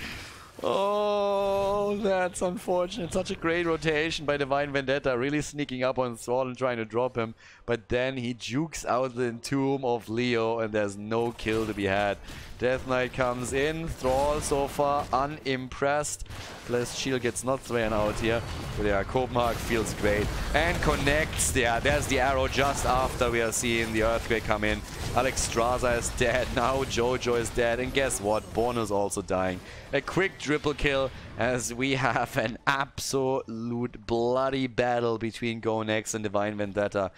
Oh, that's unfortunate. Such a great rotation by Divine Vendetta, really sneaking up on Thrall and trying to drop him. But then he jukes out the Entomb of Leo and there's no kill to be had. Death Knight comes in. Thrall so far unimpressed. Blessed Shield gets not thrown out here. But yeah, Copenhagen feels great. And connects. Yeah, there's the arrow just after we are seeing the Earthquake come in. Alexstrasza is dead. Now Jojo is dead. And guess what? Born is also dying. A quick triple kill as we have an absolute bloody battle between GoNext and Divine Vendetta.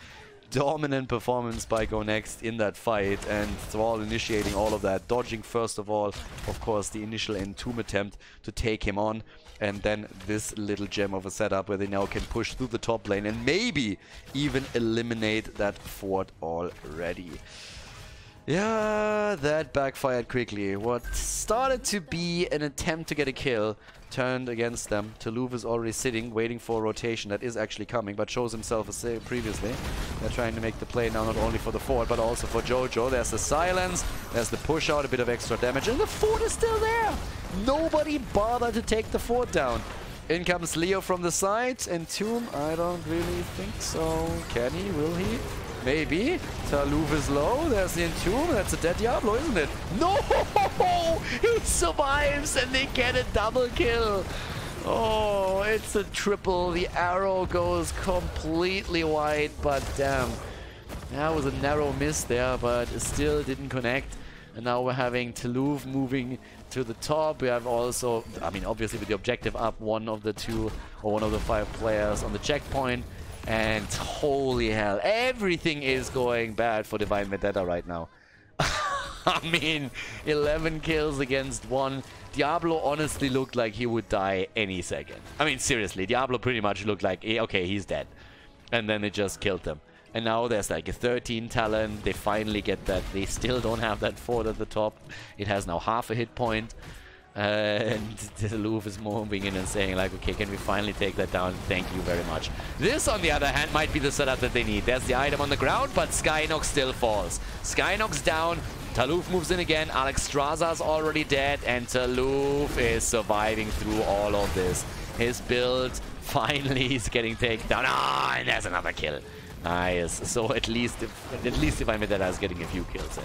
Dominant performance by GoNext in that fight, and Thrall initiating all of that, dodging first of all, of course, the initial Entomb attempt to take him on, and then this little gem of a setup where they now can push through the top lane and maybe even eliminate that fort already. Yeah, that backfired quickly. What started to be an attempt to get a kill turned against them. Talouv is already sitting, waiting for a rotation that is actually coming, but shows himself as previously. They're trying to make the play now not only for the fort, but also for Jojo. There's the silence, there's the push out, a bit of extra damage, and the fort is still there! Nobody bothered to take the fort down. In comes Leo from the side. Entomb, I don't really think so. Can he? Will he? Maybe. Talouv is low. There's the Entomb. That's a dead Diablo, isn't it? No! He survives and they get a double kill. Oh, it's a triple. The arrow goes completely wide, but damn. That was a narrow miss there, but it still didn't connect. And now we're having Talouv moving to the top. We have also, I mean, obviously with the objective up, one of the 2 or one of the 5 players on the checkpoint. And holy hell, everything is going bad for Divine Vendetta right now. I mean, 11 kills against 1. Diablo honestly looked like he would die any second. I mean, seriously, Diablo pretty much looked like, okay, he's dead. And then they just killed him. And now there's like a 13 talent. They finally get that. They still don't have that fort at the top. It has now half a hit point. And Talouv is moving in and saying like, okay, can we finally take that down? Thank you very much. This, on the other hand, might be the setup that they need. There's the item on the ground, but Skynox still falls. Skynox down. Talouv moves in again. Alexstrasza's already dead, and Talouv is surviving through all of this. His build finally is getting taken down. Ah, and there's another kill. Nice. So at least Divine Vendetta is getting a few kills in.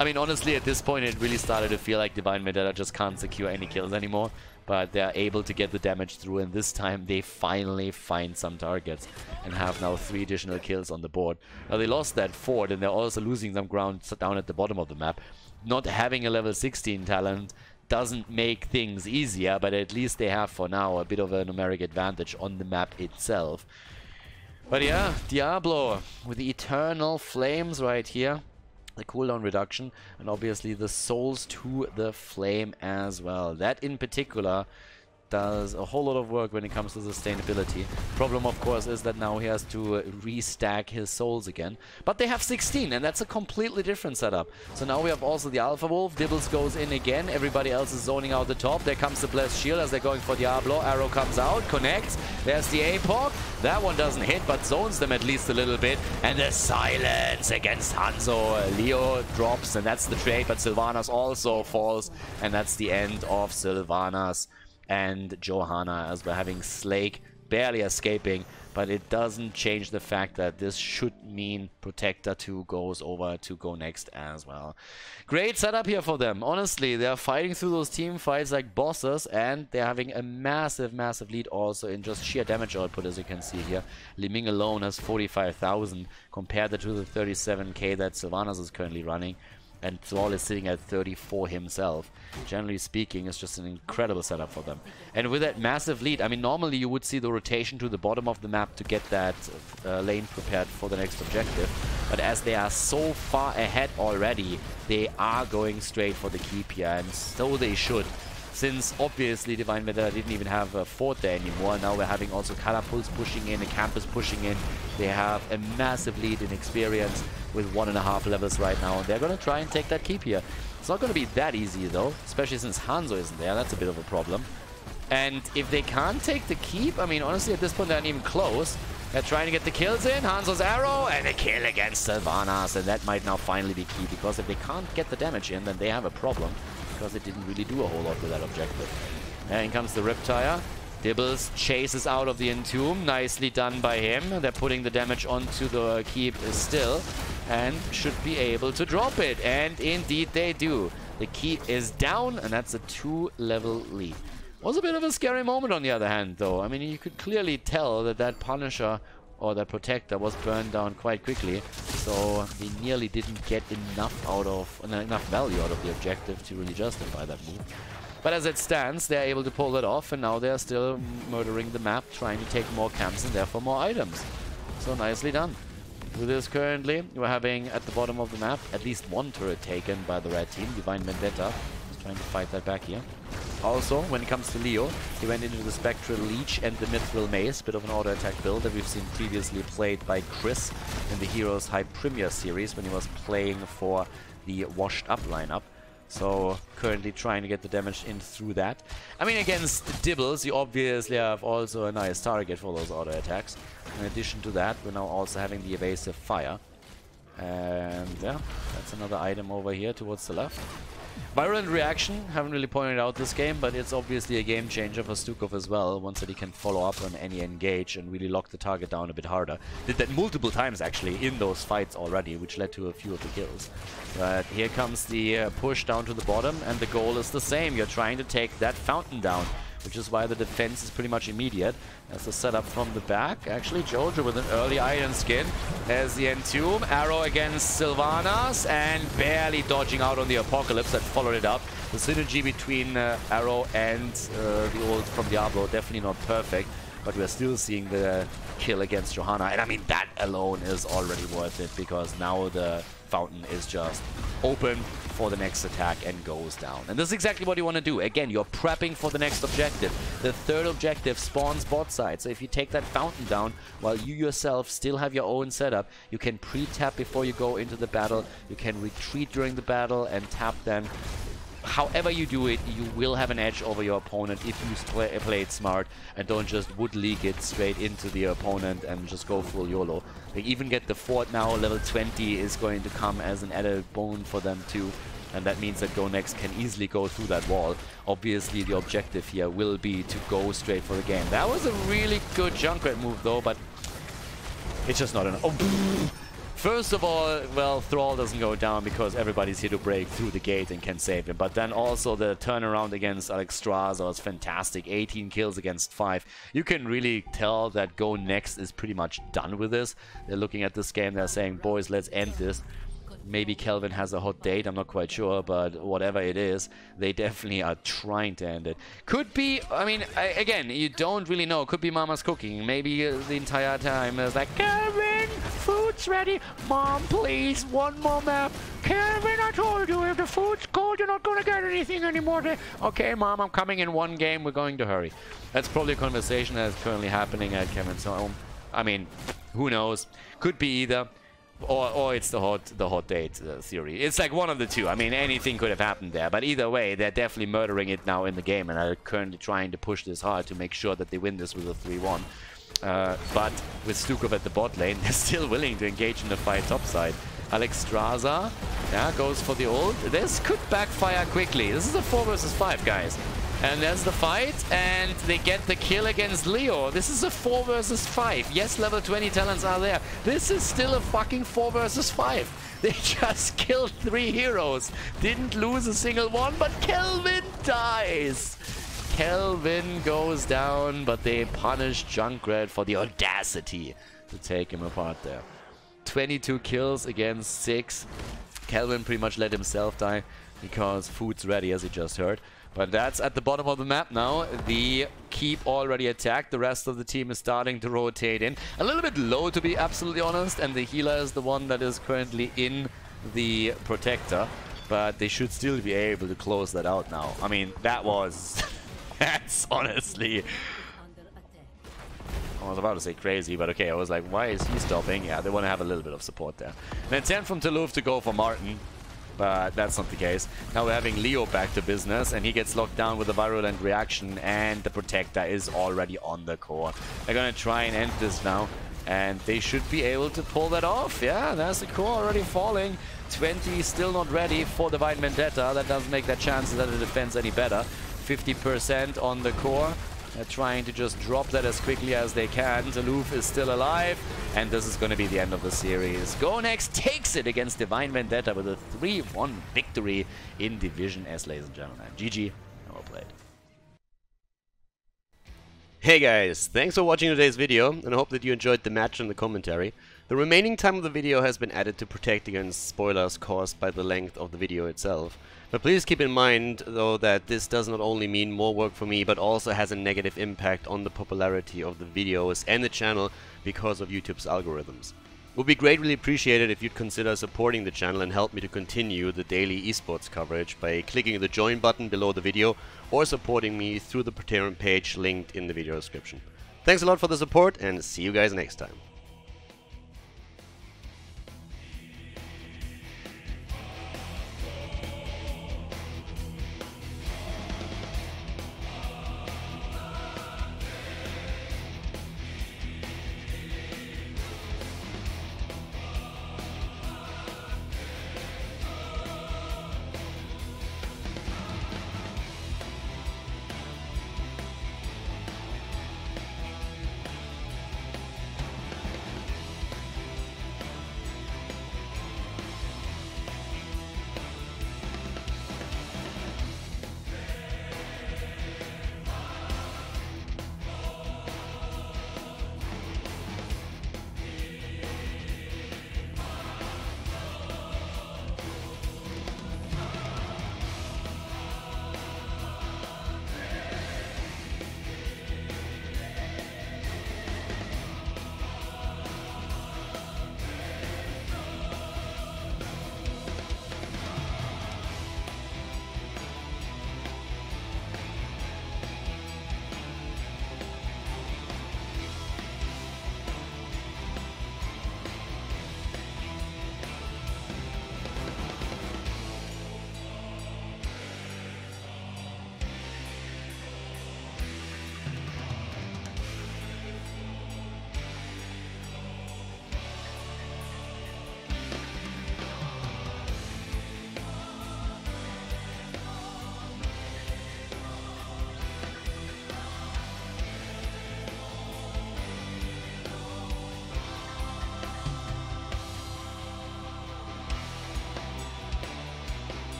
I mean, honestly, at this point, it really started to feel like Divine Vendetta just can't secure any kills anymore. But they're able to get the damage through, and this time they finally find some targets and have now 3 additional kills on the board. Now, they lost that fort, and they're also losing some ground down at the bottom of the map. Not having a level 16 talent doesn't make things easier, but at least they have, for now, a bit of a numeric advantage on the map itself. But yeah, Diablo with the Eternal Flames right here. The cooldown reduction, and obviously the souls to the flame as well. That in particular does a whole lot of work when it comes to sustainability. Problem, of course, is that now he has to restack his souls again. But they have 16, and that's a completely different setup. So now we have also the Alpha Wolf. Dibbles goes in again. Everybody else is zoning out the top. There comes the Blessed Shield as they're going for Diablo. Arrow comes out, connects. There's the APOC. That one doesn't hit, but zones them at least a little bit. And the silence against Hanzo. Leo drops, and that's the trade, but Sylvanas also falls. And that's the end of Sylvanas and Johanna, as we're having Slake barely escaping, but it doesn't change the fact that this should mean Protector 2 goes over to Go Next as well. Great setup here for them. Honestly, they're fighting through those team fights like bosses, and they're having a massive lead also in just sheer damage output, as you can see here. Li Ming alone has 45,000 compared to the 37k that Sylvanas is currently running. And Thrall is sitting at 34 himself. Generally speaking, it's just an incredible setup for them. And with that massive lead, I mean, normally you would see the rotation to the bottom of the map to get that lane prepared for the next objective. But as they are so far ahead already, they are going straight for the keep here, and so they should. Since obviously Divine Vendetta didn't even have a fort there anymore. Now we're having also Catapults pushing in, a campus pushing in. They have a massive lead in experience with 1.5 levels right now. And they're going to try and take that keep here. It's not going to be that easy though, especially since Hanzo isn't there. That's a bit of a problem. And if they can't take the keep, I mean, honestly, at this point, they're not even close. They're trying to get the kills in. Hanzo's arrow and a kill against Sylvanas. And that might now finally be key, because if they can't get the damage in, then they have a problem, because it didn't really do a whole lot with that objective. And in comes the Riptire. Dibbles chases out of the Entomb. Nicely done by him. They're putting the damage onto the keep still, and should be able to drop it. And indeed they do. The keep is down, and that's a 2-level lead. Was a bit of a scary moment on the other hand, though. I mean, you could clearly tell that that Punisher or that Protector was burned down quite quickly, so they nearly didn't get enough value out of the objective to really justify that move. But as it stands, they're able to pull it off, and now they're still murdering the map, trying to take more camps and therefore more items. So nicely done. With this currently, we're having at the bottom of the map at least one turret taken by the red team, Divine Vendetta. Just trying to fight that back here. Also, when it comes to Leo, he went into the Spectral Leech and the Mithril Mace, bit of an auto-attack build that we've seen previously played by Chris in the Heroes High Premier series when he was playing for the Washed Up lineup. So, currently trying to get the damage in through that. I mean, against Dibbles, you obviously have also a nice target for those auto-attacks. In addition to that, we're now also having the Evasive Fire. And yeah, that's another item over here towards the left. Virulent Reaction, haven't really pointed out this game, but it's obviously a game changer for Stukov as well, once that he can follow up on any engage and really lock the target down a bit harder. Did that multiple times actually in those fights already, which led to a few of the kills. But here comes the push down to the bottom, and the goal is the same. You're trying to take that fountain down, which is why the defense is pretty much immediate. That's the setup from the back. Actually, Jojo with an early Iron Skin as the Entomb. Arrow against Sylvanas, and barely dodging out on the Apocalypse that followed it up. The synergy between Arrow and the ult from Diablo, definitely not perfect, but we're still seeing the kill against Johanna. And I mean, that alone is already worth it, because now the fountain is just open for the next attack and goes down. And this is exactly what you want to do. Again, you're prepping for the next objective. The third objective spawns bot side. So if you take that fountain down while you yourself still have your own setup, you can pre-tap before you go into the battle. You can retreat during the battle and tap then. However you do it, you will have an edge over your opponent if you play it smart and don't just wood leak it straight into the opponent and just go full YOLO. They even get the fort now. Level 20 is going to come as an added bone for them too, and that means that Go Next can easily go through that wall. Obviously the objective here will be to go straight for the game. That was a really good Junkrat move though, but it's just not enough. Oh. First of all, well, Thrall doesn't go down because everybody's here to break through the gate and can save him. But then also the turnaround against Alexstrasza is fantastic. 18 kills against 5. You can really tell that Go Next is pretty much done with this. They're looking at this game, they're saying, boys, let's end this. Maybe Kelvin has a hot date, I'm not quite sure, but whatever it is, they definitely are trying to end it. Could be, I mean, again, you don't really know. Could be Mama's cooking. Maybe the entire time it's like, Kelvin, food's ready. Mom, please, one more map. Kelvin, I told you, if the food's cold, you're not going to get anything anymore. Okay, Mom, I'm coming in one game. We're going to hurry. That's probably a conversation that's currently happening at Kevin's home. I mean, who knows? Could be either. Or it's the hot date theory. It's like one of the two. I mean, anything could have happened there. But either way, they're definitely murdering it now in the game and are currently trying to push this hard to make sure that they win this with a 3-1. But with Stukov at the bot lane, they're still willing to engage in the fight topside. Alexstrasza, yeah, goes for the ult. This could backfire quickly. This is a 4 versus 5, guys. And there's the fight, and they get the kill against Leo. This is a 4 versus 5. Yes, level 20 talents are there. This is still a fucking 4 versus 5. They just killed 3 heroes. Didn't lose a single one, but Kelvin dies. Kelvin goes down, but they punish Junkrat for the audacity to take him apart there. 22 kills against 6. Kelvin pretty much let himself die because food's ready, as you just heard. But that's at the bottom of the map now. The keep already attacked. The rest of the team is starting to rotate in. A little bit low, to be absolutely honest. And the healer is the one that is currently in the protector. But they should still be able to close that out now. I mean, that was... that's honestly... I was about to say crazy, but okay, I was like, why is he stopping? Yeah, they want to have a little bit of support there. Then 10 from Talouf to go for Martin. But that's not the case. Now we're having Leo back to business, and he gets locked down with a virulent reaction, and the Protector is already on the core. They're gonna try and end this now, and they should be able to pull that off. Yeah, there's the core already falling. 20 still not ready for Divine Vendetta. That doesn't make their chances at the defense any better. 50% on the core. They're trying to just drop that as quickly as they can. Talouf is still alive, and this is going to be the end of the series. GoNext takes it against Divine Vendetta with a 3-1 victory in Division S, ladies and gentlemen. GG, well played. Hey guys, thanks for watching today's video, and I hope that you enjoyed the match and the commentary. The remaining time of the video has been added to protect against spoilers caused by the length of the video itself. But please keep in mind, though, that this does not only mean more work for me, but also has a negative impact on the popularity of the videos and the channel because of YouTube's algorithms. It would be greatly appreciated if you'd consider supporting the channel and help me to continue the daily esports coverage by clicking the join button below the video or supporting me through the Patreon page linked in the video description. Thanks a lot for the support, and see you guys next time.